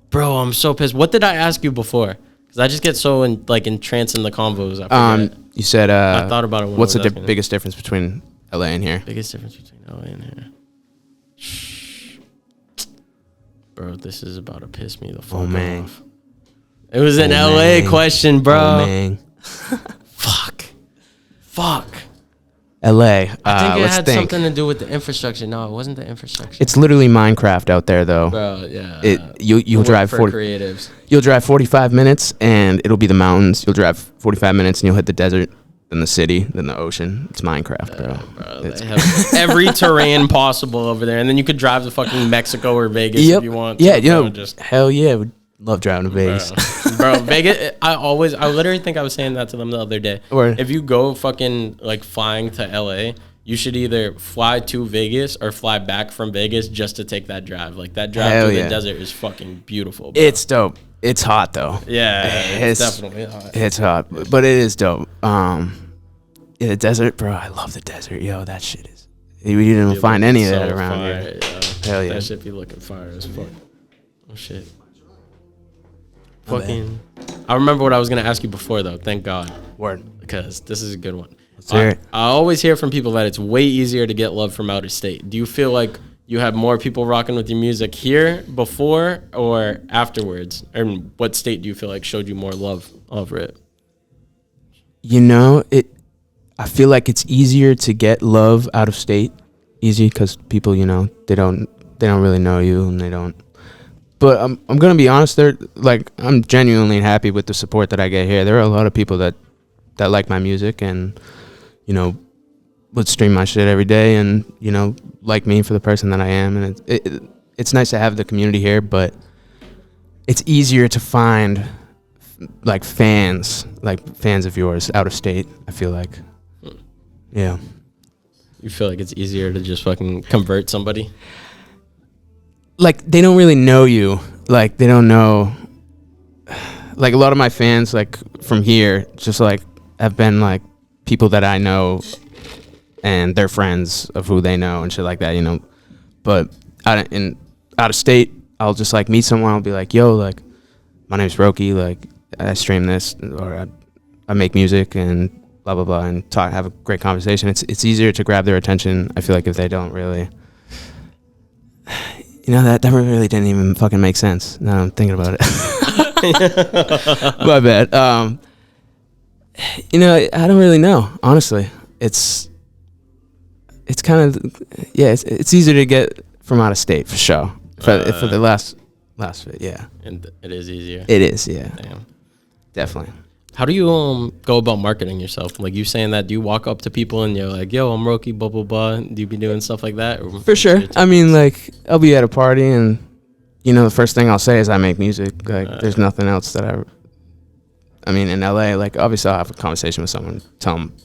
Bro, I'm so pissed. What did I ask you before? Because I just get so entranced in the convos. I forget. You said, I thought about it when what's the biggest difference between LA and here? Biggest difference between LA and here. Shh. Bro, this is about to piss me the fuck off. It was an LA question, bro. Oh, man. Fuck. LA. I think it had something to do with the infrastructure. No, it wasn't the infrastructure. It's literally Minecraft out there, though. Bro, yeah. You'll drive creatives. You'll drive 45 minutes, and it'll be the mountains. You'll drive 45 minutes, and you'll hit the desert, then the city, then the ocean. It's Minecraft, bro. They have every terrain possible over there, and then you could drive to fucking Mexico or Vegas if you want. Yeah, you know, hell yeah, would love driving to Vegas. Bro, Vegas. I literally think I was saying that to them the other day. Word. If you go fucking like flying to LA, you should either fly to Vegas or fly back from Vegas just to take that drive. Like that drive through the desert is fucking beautiful, bro. It's dope. It's hot though. Yeah, it's definitely hot. It's hot, but it is dope. Yeah, the desert, bro. I love the desert. Yo, that shit is. We didn't even find any of that around here. Hell yeah. That shit be looking fire as fuck. Oh shit. Fucking. I remember what I was gonna ask you before though. Thank God. Word. Because this is a good one. Let's hear it. I always hear from people that it's way easier to get love from out of state. Do you feel like you have more people rocking with your music here before or afterwards? And what state do you feel like showed you more love over it? You know, I feel like it's easier to get love out of state. Easy because people, you know, they don't really know you, and they don't. But I'm gonna be honest. I'm genuinely happy with the support that I get here. There are a lot of people that like my music, and you know, would stream my shit every day, and you know, like me for the person that I am. And it's nice to have the community here, but it's easier to find like fans of yours out of state. I feel like, yeah. You feel like it's easier to just fucking convert somebody? Like, they don't really know you. Like, they don't know. Like, a lot of my fans, like, from here, just, like, have been, like, people that I know, and they're friends of who they know and shit like that, you know. But out of state, I'll just, like, meet someone. I'll be like, yo, like, my name's Roakii. Like, I stream this, or I make music, and blah, blah, blah, and have a great conversation. It's easier to grab their attention, I feel like, if they don't really... You know, that really didn't even fucking make sense. Now I'm thinking about it. My bad. You know, I don't really know, honestly. It's kind of, yeah, it's easier to get from out of state, for sure. For the last bit, yeah. And it is easier. It is, yeah. Damn. Definitely. How do you go about marketing yourself? Like, you saying that, do you walk up to people and you're like, yo, I'm Roakii, blah, blah, blah? Do you be doing stuff like that? Or For sure. I mean, like, I'll be at a party and, you know, the first thing I'll say is I make music. Like, there's nothing else that I mean, in LA, like, obviously I'll have a conversation with someone, tell them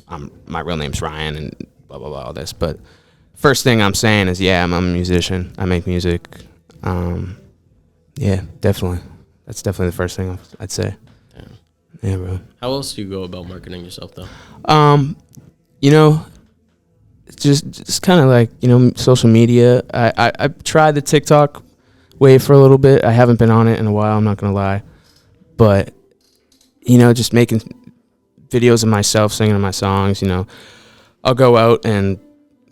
my real name's Ryan and blah, blah, blah, all this. But first thing I'm saying is, yeah, I'm a musician. I make music. Yeah, definitely. That's definitely the first thing I'd say. Yeah, bro. How else do you go about marketing yourself, though? You know, just kind of like, you know, social media. I tried the TikTok wave for a little bit. I haven't been on it in a while, I'm not gonna lie. But, you know, just making videos of myself singing my songs, you know. I'll go out and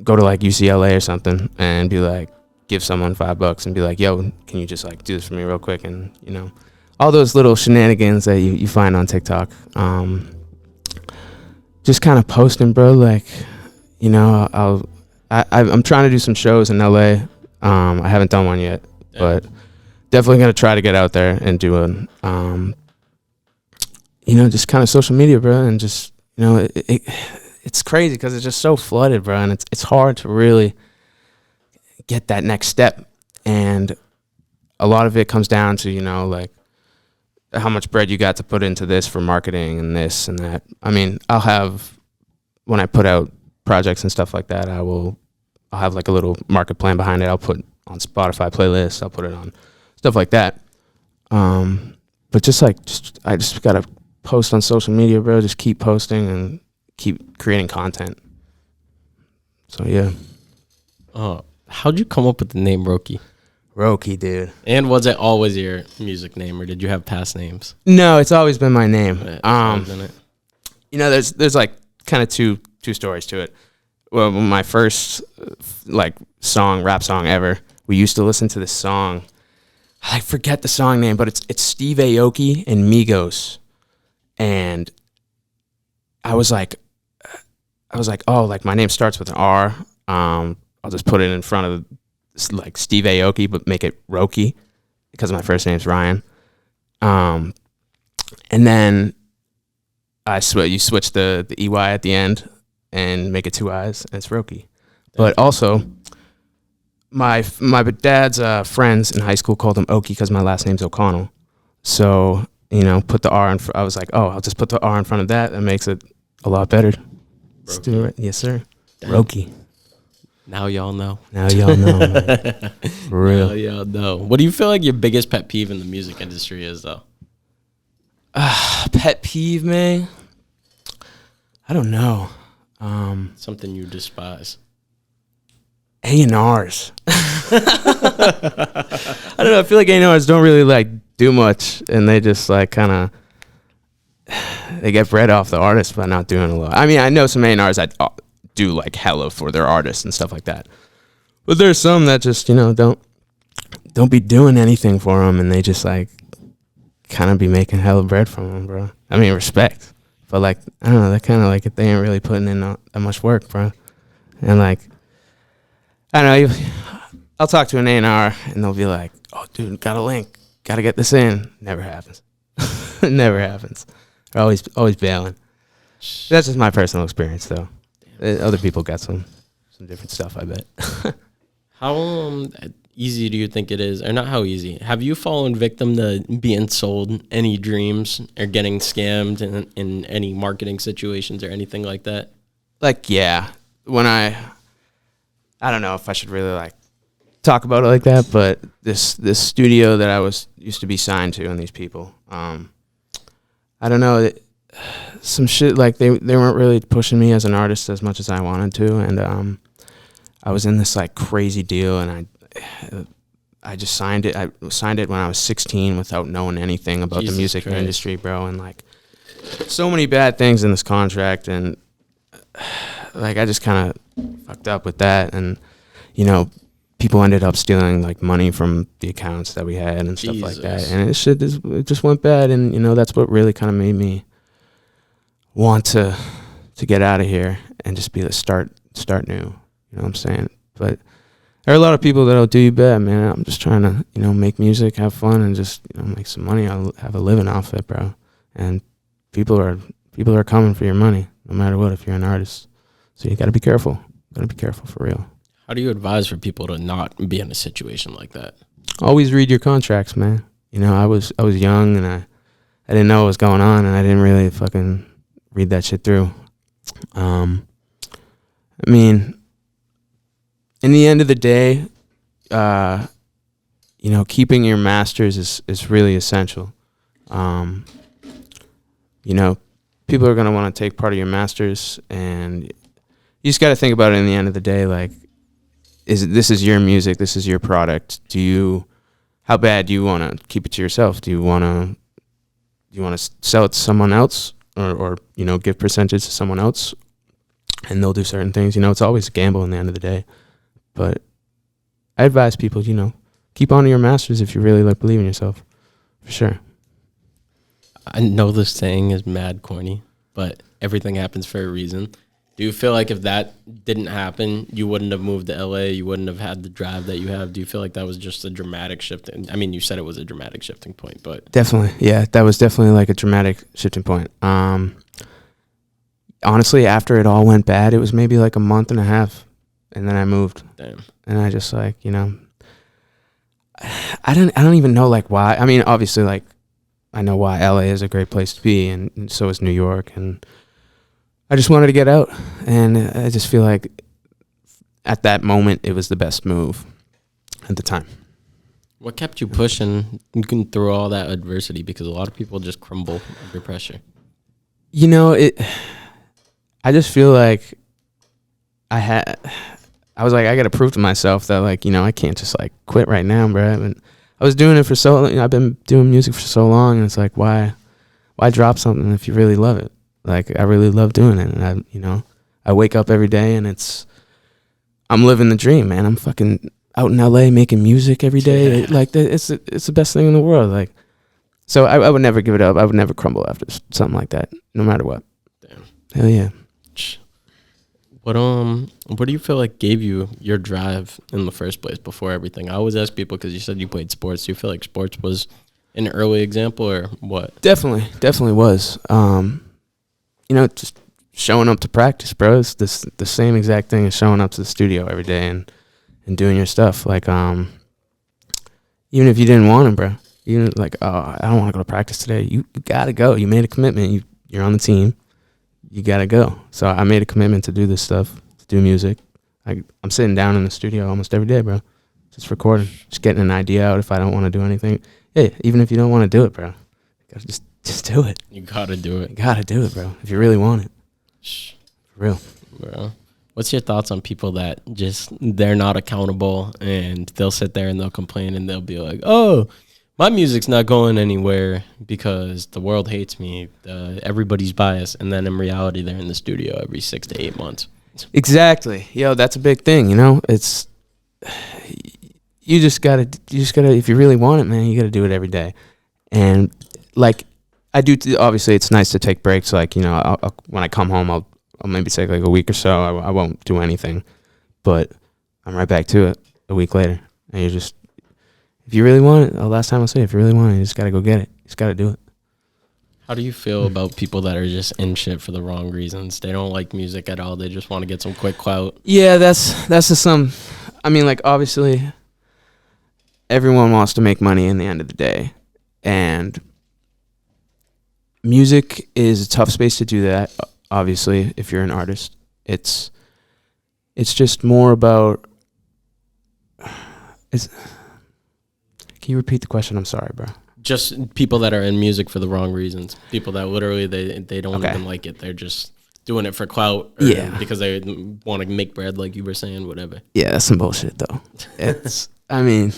go to like UCLA or something and be like, give someone $5 and be like, yo, can you just like do this for me real quick? And, you know, all those little shenanigans that you find on TikTok. Just kind of posting, bro. Like, you know, I'm trying to do some shows in LA. I haven't done one yet, but definitely gonna try to get out there and do it. You know, just kind of social media, bro, and just, you know, it's crazy because it's just so flooded, bro, and it's hard to really get that next step. And a lot of it comes down to, you know, like, how much bread you got to put into this for marketing and this and that. I mean, when I put out projects and stuff like that, I'll have like a little market plan behind it. I'll put on Spotify playlists. I'll put it on stuff like that. But I just gotta post on social media, bro. Just keep posting and keep creating content. So yeah. How'd you come up with the name Roakii? Roakii, dude. And was it always your music name, or did you have past names? No, it's always been my name. It? You know, there's like kind of two stories to it. Well, my first like rap song ever, we used to listen to this song. I forget the song name, but it's Steve Aoki and Migos, and I was like, oh, like my name starts with an R. I'll just put it in front of like Steve Aoki, but make it Roakii because my first name's Ryan. And then you switch the EY at the end and make it 2 I's, and it's Roakii. But also, my dad's friends in high school called him Okie because my last name's O'Connell. So, you know, put the R in. I was like, oh, I'll just put the R in front of that. That makes it a lot better. Let's do it. Yes, sir. Damn. Roakii. Now y'all know. Now y'all know, man. For real. Now y'all know. What do you feel like your biggest pet peeve in the music industry is, though? Pet peeve, man? I don't know. Something you despise. A&Rs. I don't know. I feel like A&Rs don't really like do much, and they just like kind of they get bread off the artist by not doing a lot. I mean, I know some A&Rs that do like hella for their artists and stuff like that, but there's some that just, you know, don't be doing anything for them, and they just like kind of be making hella bread from them, bro. I mean, respect, but like, I don't know, they kind of like they ain't really putting in that much work, bro. And like, I don't know, I'll talk to an A&R and they'll be like, oh, dude, got a link, got to get this in. Never happens. It never happens. They're always bailing. That's just my personal experience, though. Other people got some different stuff, I bet. How easy do you think it is, or not how easy? Have you fallen victim to being sold any dreams or getting scammed in any marketing situations or anything like that? Like, yeah. When I I don't know if I should really like talk about it like that, but this studio that I used to be signed to, and these people, I don't know, some shit like they weren't really pushing me as an artist as much as I wanted to, and I was in this like crazy deal, and I just signed it. I signed it when I was 16 without knowing anything about Jesus the music Christ. industry, bro, and like so many bad things in this contract, and like I just kind of fucked up with that, and you know, people ended up stealing like money from the accounts that we had and stuff like that, Jesus. and it just went bad, and you know, that's what really kind of made me want to get out of here and just be the start new. You know what I'm saying? But there are a lot of people that'll do you bad, man. I'm just trying to, you know, make music, have fun, and just, you know, make some money. I'll have a living off it, bro. And people are coming for your money, no matter what, if you're an artist. So you got to be careful. Got to be careful for real. How do you advise for people to not be in a situation like that? Always read your contracts, man. You know, I was young, and I didn't know what was going on, and I didn't really fucking read that shit through. I mean, in the end of the day, you know, keeping your masters is really essential. You know, people are going to want to take part of your masters, and you just got to think about it in the end of the day, like, this is your music, this is your product. How bad do you want to keep it to yourself? Do you want to sell it to someone else, or you know, give percentage to someone else, and they'll do certain things? You know, it's always a gamble in the end of the day. But I advise people, you know, keep on to your masters if you really like believe in yourself, for sure. I know this saying is mad corny, but everything happens for a reason. Do you feel like if that didn't happen, you wouldn't have moved to LA, you wouldn't have had the drive that you have? Do you feel like that was just a dramatic shift? I mean, you said it was a dramatic shifting point, but... Definitely, yeah, that was definitely like a dramatic shifting point. Honestly, after it all went bad, it was maybe like a month and a half, and then I moved. Damn. And I just like, you know, I don't even know like why. I mean, obviously, like, I know why LA is a great place to be, and so is New York, and I just wanted to get out, and I just feel like at that moment it was the best move at the time. What kept you pushing through all that adversity? Because a lot of people just crumble under pressure. You know, I just feel like I was like, I got to prove to myself that, like, you know, I can't just like quit right now, bro. I was doing it for so long. You know, I've been doing music for so long, and it's like, why drop something if you really love it? Like, I really love doing it, and I wake up every day, and I'm living the dream, man. I'm fucking out in LA making music every day. Yeah. Like, it's the best thing in the world. Like, so I would never give it up. I would never crumble after something like that, no matter what. Damn. Hell yeah. What do you feel like gave you your drive in the first place before everything? I always ask people, because you said you played sports. Do you feel like sports was an early example, or what? Definitely was. You know, just showing up to practice, bro. It's the same exact thing as showing up to the studio every day and doing your stuff. Like, even if you didn't want to, bro. Even like, oh, I don't want to go to practice today. You gotta go. You made a commitment. You're on the team. You gotta go. So I made a commitment to do this stuff, to do music. I'm sitting down in the studio almost every day, bro. Just recording, just getting an idea out if I don't want to do anything. Hey, even if you don't want to do it, bro, you gotta just do it. You gotta do it. You gotta do it, bro, if you really want it. For real. Bro, what's your thoughts on people that just, they're not accountable, and they'll sit there and they'll complain, and they'll be like, oh, my music's not going anywhere because the world hates me, everybody's biased, and then in reality they're in the studio every 6 to 8 months. Exactly. Yo, that's a big thing, you know? It's, you just gotta, if you really want it, man, you gotta do it every day. And like, I do, obviously it's nice to take breaks. Like, you know, I'll, when I come home, I'll maybe take like a week or so. I won't do anything, but I'm right back to it a week later. And you just, if you really want it, the last time I'll say, if you really want it, you just gotta go get it. You just gotta do it. How do you feel about people that are just in shit for the wrong reasons? They don't like music at all. They just want to get some quick clout. Yeah, that's just some, I mean, like, obviously everyone wants to make money in the end of the day, and music is a tough space to do that. Obviously, if you're an artist, it's It's just more about. Can you repeat the question? I'm sorry, bro. Just people that are in music for the wrong reasons. People that literally they don't Okay. even like it. They're just doing it for clout. Because they want to make bread, like you were saying, whatever. Yeah, that's some bullshit though. It's. I mean,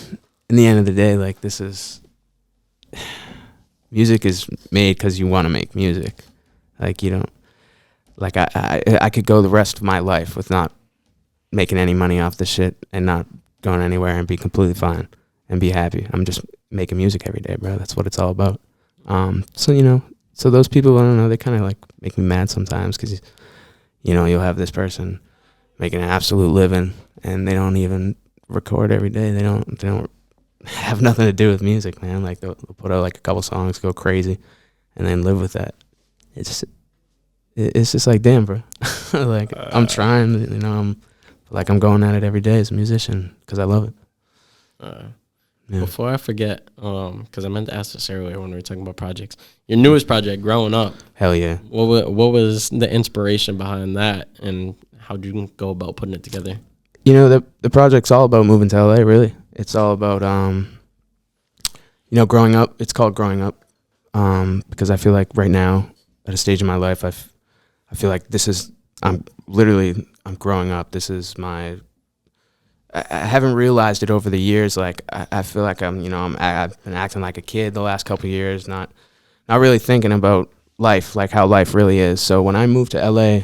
in the end of the day, like this is. Music is made because you want to make music. Like you don't. Like I could go the rest of my life with not making any money off this shit and not going anywhere and be completely fine and be happy. I'm just making music every day, bro. That's what it's all about. So those people, I don't know, they kind of like make me mad sometimes because, you'll have this person making an absolute living and they don't even record every day. They don't have nothing to do with music, man. Like they'll put out like a couple songs, go crazy, and then live with that. It's just like, damn, bro. Like I'm trying, I'm going at it every day as a musician because I love it. Yeah. Before I forget, because I meant to ask this earlier when we were talking about projects. Your newest project, Growing Up. Hell yeah. What was the inspiration behind that, and how did you go about putting it together? The project's all about moving to LA, really. It's all about, growing up. It's called Growing Up because I feel like right now, at a stage in my life, I feel like I'm growing up. This is I haven't realized it over the years. Like I feel like I've been acting like a kid the last couple of years, not really thinking about life, like how life really is. So when I moved to LA,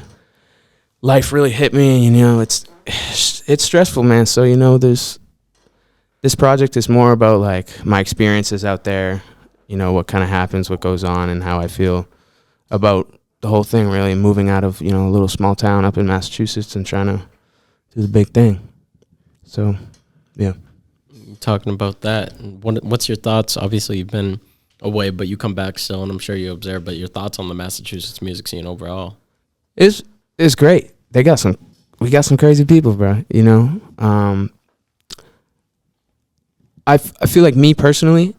life really hit me. It's stressful, man. So this project is more about like my experiences out there. What kind of happens, what goes on, and how I feel about the whole thing. Really moving out of a little small town up in Massachusetts and trying to do the big thing. So, yeah. Talking about that, what's your thoughts? Obviously, you've been away, but you come back still, and I'm sure you observe. But your thoughts on the Massachusetts music scene overall? It's great. We got some crazy people, bro. I feel like me personally,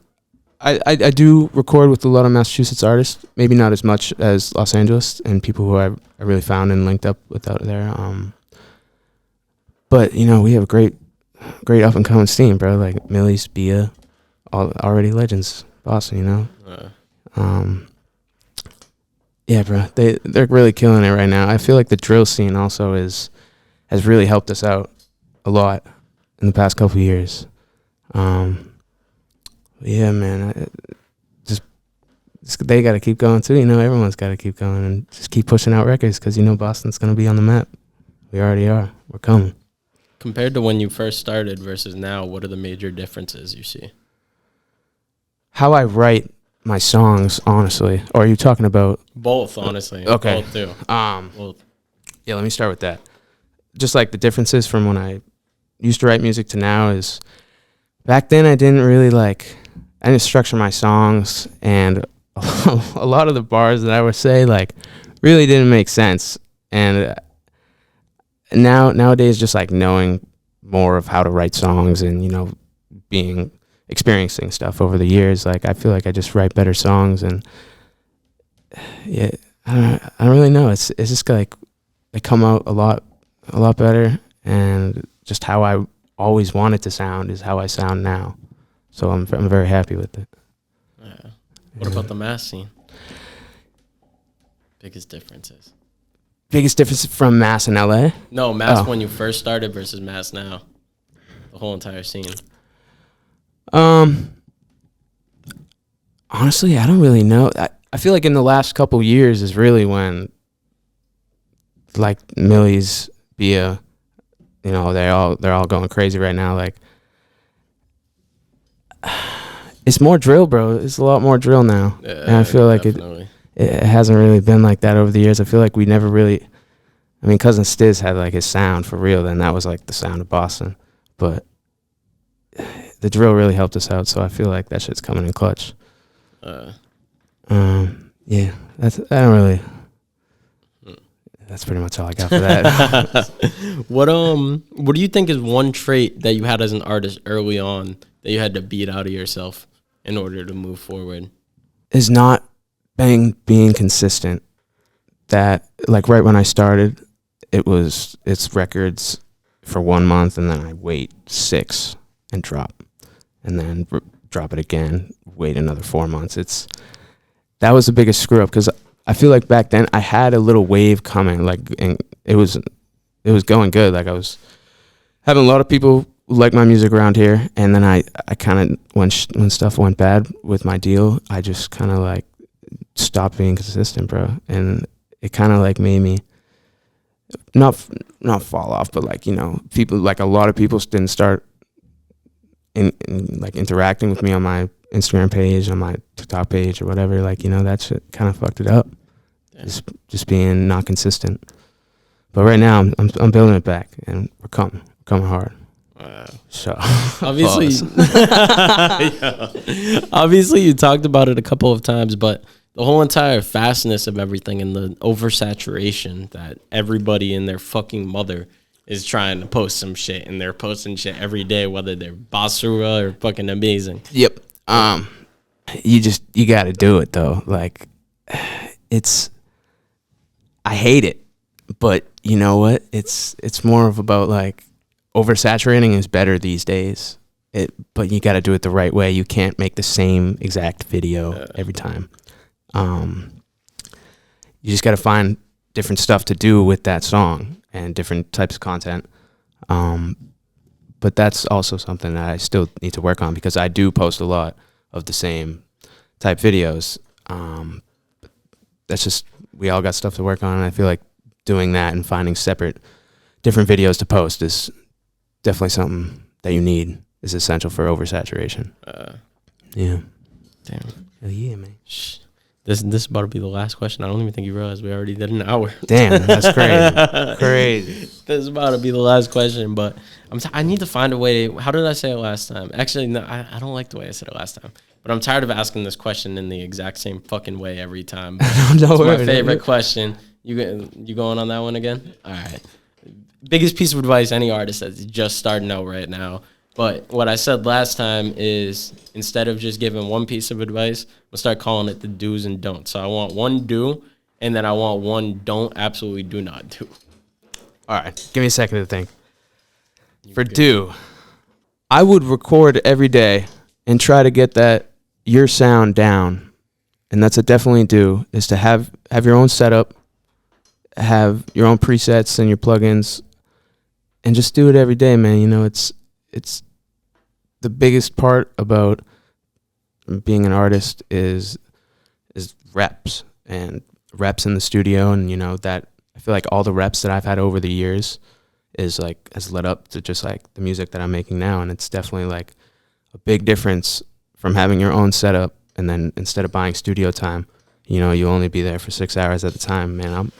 I do record with a lot of Massachusetts artists. Maybe not as much as Los Angeles and people who I really found and linked up with out there. But we have a great up and coming scene, bro. Like Millie's, Bia, all already legends, Boston. Yeah, bro. They're really killing it right now. I feel like the drill scene also has really helped us out a lot in the past couple of years. Yeah, man. Just they got to keep going too. Everyone's got to keep going and just keep pushing out records because Boston's gonna be on the map. We already are. We're coming. Compared to when you first started versus now, what are the major differences you see? How I write my songs, honestly. Or are you talking about both? Honestly, okay. Both too. Both. Yeah, let me start with that. Just like the differences from when I used to write music to now is back then I didn't structure my songs, and a lot of the bars that I would say like really didn't make sense. And nowadays, just like knowing more of how to write songs and experiencing stuff over the years, like I feel like I just write better songs. And yeah, I don't really know. It's just like they come out a lot better, and just how I always wanted to sound is how I sound now. So I'm very happy with it. Yeah. What about the Mass scene? Biggest differences. Biggest difference from Mass and LA? No, Mass when you first started versus Mass now. The whole entire scene. Honestly, I don't really know. I feel like in the last couple years is really when like Millie's, Bia, they're all going crazy right now. Like it's more drill, bro. It's a lot more drill now. Yeah, and I feel like it hasn't really been like that over the years. I feel like we never really, Cousin Stiz had like his sound for real, then that was like the sound of Boston. But the drill really helped us out, so I feel like that shit's coming in clutch. Yeah, that's pretty much all I got for that. What do you think is one trait that you had as an artist early on that you had to beat out of yourself in order to move forward? Is not being consistent. That like right when I started, it's records for 1 month, and then I wait 6 and drop, and then drop it again, wait another 4 months. That was the biggest screw up, because I feel like back then I had a little wave coming, like, and it was going good. Like, I was having a lot of people like my music around here, and then I kind of, when stuff went bad with my deal, I just kind of like stopped being consistent, bro, and it kind of like made me not fall off, but like, people, like a lot of people didn't start in like interacting with me on my Instagram page, on my TikTok page, or whatever. Like, that shit kind of fucked it up. Just being not consistent. But right now I'm building it back, and we're coming hard. So obviously, obviously you talked about it a couple of times, but the whole entire fastness of everything and the oversaturation that everybody and their fucking mother is trying to post some shit, and they're posting shit every day, whether they're basura or fucking amazing. Yep. You got to do it though. Like, I hate it, but you know what? It's more of about like, oversaturating is better these days. But you got to do it the right way. You can't make the same exact video every time. You just got to find different stuff to do with that song and different types of content. But that's also something that I still need to work on, because I do post a lot of the same type videos. That's just, we all got stuff to work on, and I feel like doing that and finding different videos to post is definitely something that you need, is essential for oversaturation. Yeah. Damn. Hell yeah, man. Shh. This is about to be the last question. I don't even think you realize we already did an hour. Damn, that's crazy. Crazy. This is about to be the last question, but I need to find a way. How did I say it last time? Actually, no, I don't like the way I said it last time. But I'm tired of asking this question in the exact same fucking way every time. It's my favorite question. You going on that one again? All right. Biggest piece of advice any artist that's just starting out right now. But what I said last time is, instead of just giving one piece of advice, we'll start calling it the do's and don'ts. So I want one do, and then I want one don't, absolutely do not do. All right. Give me a second to think. For do, I would record every day and try to get your sound down. And that's a definitely do, is to have your own setup, have your own presets and your plugins, and just do it every day, man. It's the biggest part about being an artist is reps in the studio, and that I feel like all the reps that I've had over the years has led up to just like the music that I'm making now. And it's definitely like a big difference from having your own setup, and then instead of buying studio time, you only be there for 6 hours at a time, man.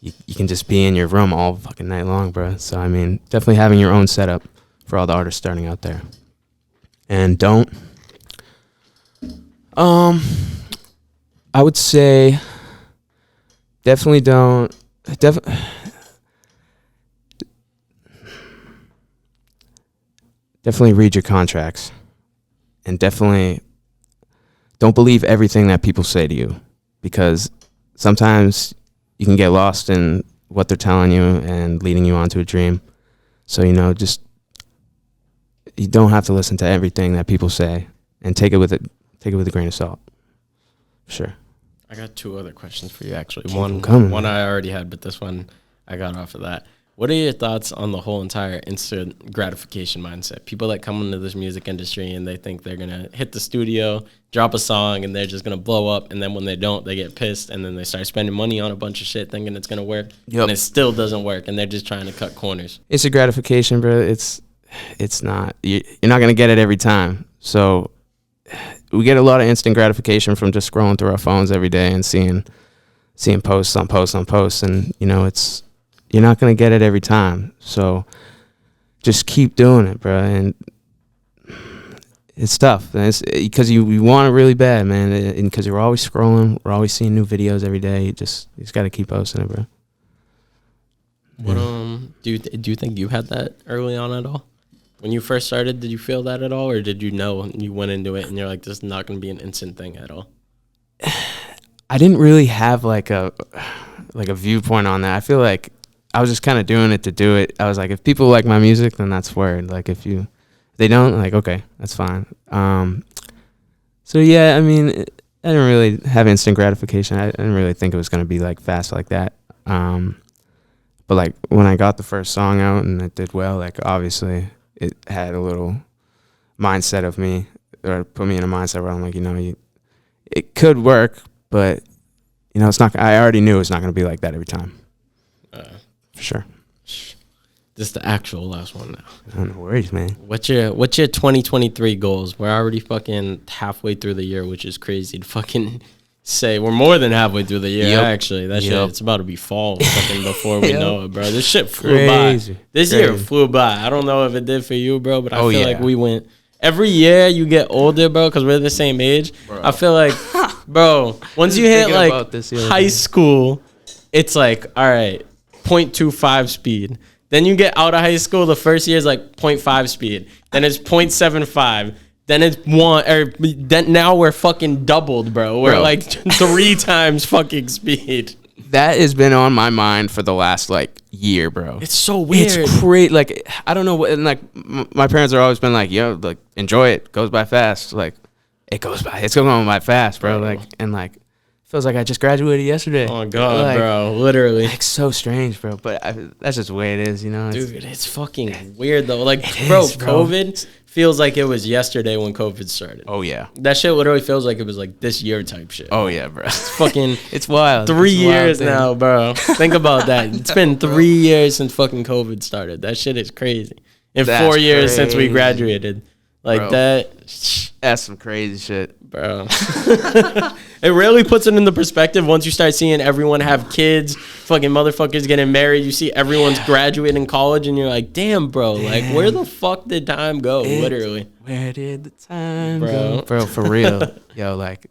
You can just be in your room all fucking night long, bro. So I mean, definitely having your own setup for all the artists starting out there. And don't, I would say definitely don't, definitely read your contracts, and definitely don't believe everything that people say to you, because sometimes you can get lost in what they're telling you and leading you onto a dream. So, just, you don't have to listen to everything that people say, and take it with a grain of salt. Sure. I got two other questions for you, actually. One I already had, but this one I got off of that. What are your thoughts on the whole entire instant gratification mindset? People that come into this music industry and they think they're going to hit the studio, drop a song, and they're just going to blow up. And then when they don't, they get pissed. And then they start spending money on a bunch of shit thinking it's going to work. Yep. And it still doesn't work. And they're just trying to cut corners. Instant gratification, bro. It's not. You're not going to get it every time. So we get a lot of instant gratification from just scrolling through our phones every day and seeing posts on posts on posts. And, you're not going to get it every time. So just keep doing it, bro. And it's tough. It's because you want it really bad, man. And because you're always scrolling, we're always seeing new videos every day. You just got to keep posting it, bro. What do you think you had that early on at all? When you first started, did you feel that at all, or did you know and you went into it and you're like, this is not going to be an instant thing at all? I didn't really have like a viewpoint on that. I feel like I was just kind of doing it to do it. I was like, if people like my music, then that's word. Like if they don't, like, okay, that's fine. So yeah, I mean, I didn't really have instant gratification. I didn't really think it was gonna be like fast like that. But like when I got the first song out and it did well, like obviously it had a little mindset of me, or put me in a mindset where I'm like, it could work, but it's not. I already knew it's not gonna be like that every time. For sure. This is the actual last one now. No worries, man. What's your 2023 goals? We're already fucking halfway through the year, which is crazy to fucking say. We're more than halfway through the year, actually. That shit, it's about to be fall fucking before we know it, bro. This shit flew by. This year flew by. I don't know if it did for you, bro, but I feel like we went. Every year you get older, bro, because we're the same age. Bro. I feel like, bro, once you hit like high school, it's like, all right, 0.25 speed. Then you get out of high school, the first year is like 0.5 speed. Then it's 0.75. Then it's 1. Or then now we're fucking doubled, bro. We're like 3 times fucking speed. That has been on my mind for the last like year, bro. It's so weird. It's great. Like I don't know what. And like my parents are always been like, yo, like enjoy it. Goes by fast. Like it goes by. It's going by fast, bro. Like and like. Feels like I just graduated yesterday. Oh, God, like, bro. Literally. Like, so strange, bro. But that's just the way it is, Dude, it's fucking weird, though. Like, bro, COVID feels like it was yesterday when COVID started. Oh, yeah. That shit literally feels like it was, like, this year type shit. Oh, yeah, bro. It's fucking... It's wild. 3 years now, bro. Think about that. It's been 3 years since fucking COVID started. That shit is crazy. And 4 years since we graduated. Like, bro, that's some crazy shit. Bro. It really puts it into perspective once you start seeing everyone have kids, fucking motherfuckers getting married. You see everyone's graduating college, and you're like, damn, bro. Damn. Like, where the fuck did time go? Literally. Where did the time go? Bro, for real. Yo, like,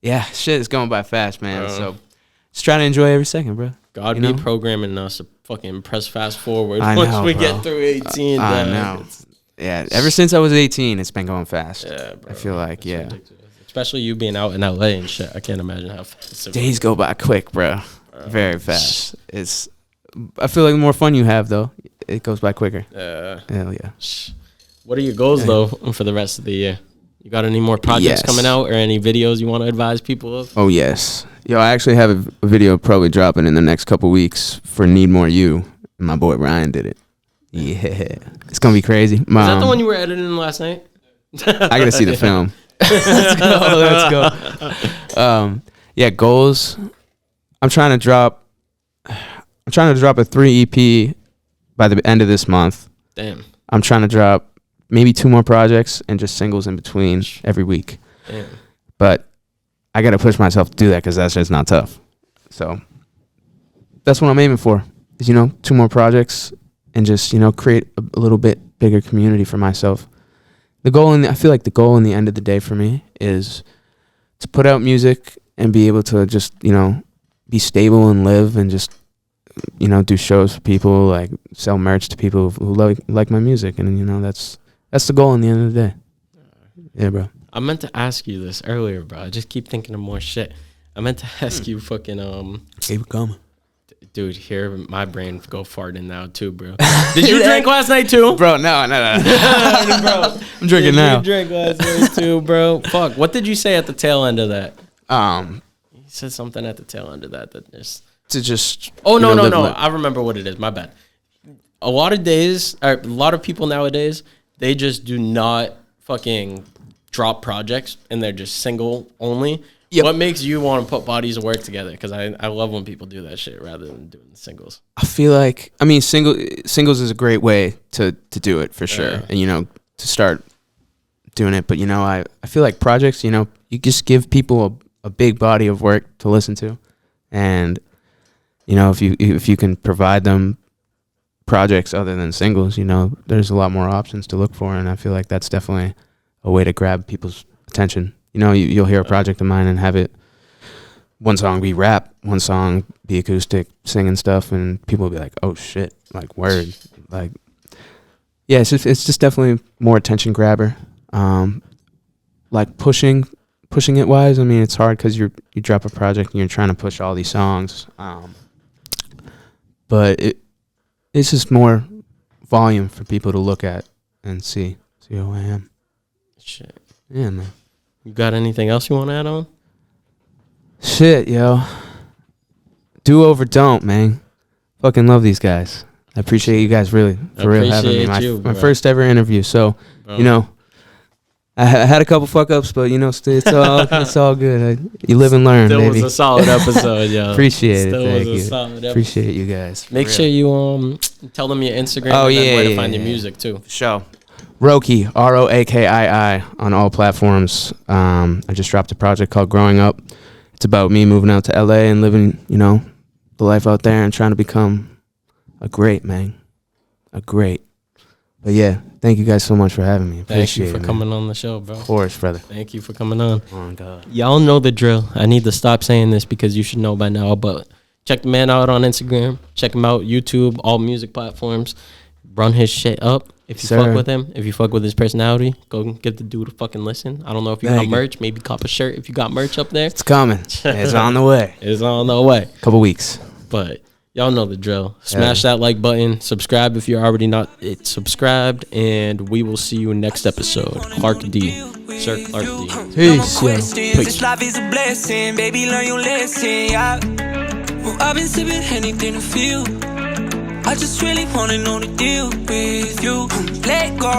yeah, shit is going by fast, man. Bro. So just try to enjoy every second, bro. God be programming us to fucking press fast forward once we get through 18. I know. Yeah, ever since I was 18, it's been going fast. Yeah, bro. I feel like, ridiculous. Especially you being out in LA and shit. I can't imagine how fast. Days go by quick, bro. Very fast. I feel like the more fun you have, though, it goes by quicker. Hell yeah. What are your goals, though, for the rest of the year? You got any more projects coming out or any videos you want to advise people of? Oh, yes. Yo, I actually have a video probably dropping in the next couple weeks for Need More You. My boy Ryan did it. Yeah, it's gonna be crazy. Is that the one you were editing last night? I gotta see the film. Let's go. Yeah, goals. I'm trying to drop a 3 EP by the end of this month. Damn. I'm trying to drop maybe 2 more projects and just singles in between every week. Damn. But I gotta push myself to do that because that's just not tough. So that's what I'm aiming for. Is 2 more projects. And just, create a little bit bigger community for myself. I feel like the goal in the end of the day for me is to put out music and be able to just, be stable and live and just, do shows for people, like sell merch to people who like my music. And, that's the goal in the end of the day. Yeah, bro. I meant to ask you this earlier, bro. I just keep thinking of more shit. I meant to ask you fucking, Keep it coming. Dude, hear my brain go farting now too, bro. Did you drink last night too? Bro, no. Bro, I'm drinking now. You drank last night too, bro. Fuck. What did you say at the tail end of that? You said something at the tail end of that just... To just... Oh, no. I remember what it is. My bad. A lot of people nowadays, they just do not fucking drop projects and they're just single only. Yep. What makes you want to put bodies of work together? Because I love when people do that shit rather than doing singles. I feel like, singles is a great way to do it for sure. And, to start doing it. But, I feel like projects, you just give people a big body of work to listen to. And, if you can provide them projects other than singles, there's a lot more options to look for. And I feel like that's definitely a way to grab people's attention. You'll hear a project of mine and have it, one song be rap, one song be acoustic, singing stuff, and people will be like, oh shit, like word. Like, yeah, it's just definitely more attention grabber. Like pushing it wise, it's hard because you drop a project and you're trying to push all these songs. but it's just more volume for people to look at and see who I am. Shit. Yeah, man. You got anything else you want to add on? Shit, yo. Do over don't, man. Fucking love these guys. I appreciate you guys really for real having me. My first ever interview. So, you know, I had a couple fuck ups, but you know, it's all good. You live and learn, Still baby. was a solid episode, yo. Appreciate Still it. Thank was you. a solid episode. Appreciate you guys. Make sure you tell them your Instagram and where to find your music too. Show. Roakii, Roakii on all platforms. I just dropped a project called Growing Up. It's about me moving out to LA and living, you know, the life out there and trying to become a great man. A great. But yeah, thank you guys so much for having me. Appreciate Thank you for coming on the show, bro. Of course, brother. Thank you for coming on. Oh, God. Y'all know the drill. I need to stop saying this because you should know by now, but check the man out on Instagram. Check him out, YouTube, all music platforms. Run his shit up. If you fuck with him, if you fuck with his personality, go give the dude a fucking listen. I don't know if you got merch. Maybe cop a shirt if you got merch up there. It's coming. It's on the way. It's on the way. Couple weeks. But y'all know the drill. Smash that like button. Subscribe if you're already not subscribed. And we will see you next episode. Clark D. Sir Clark D. Peace. This life is a blessing. Baby, learn your lesson. Yeah. Well, I've been sipping anything to feel. I just really wanna know the deal with you. Let go.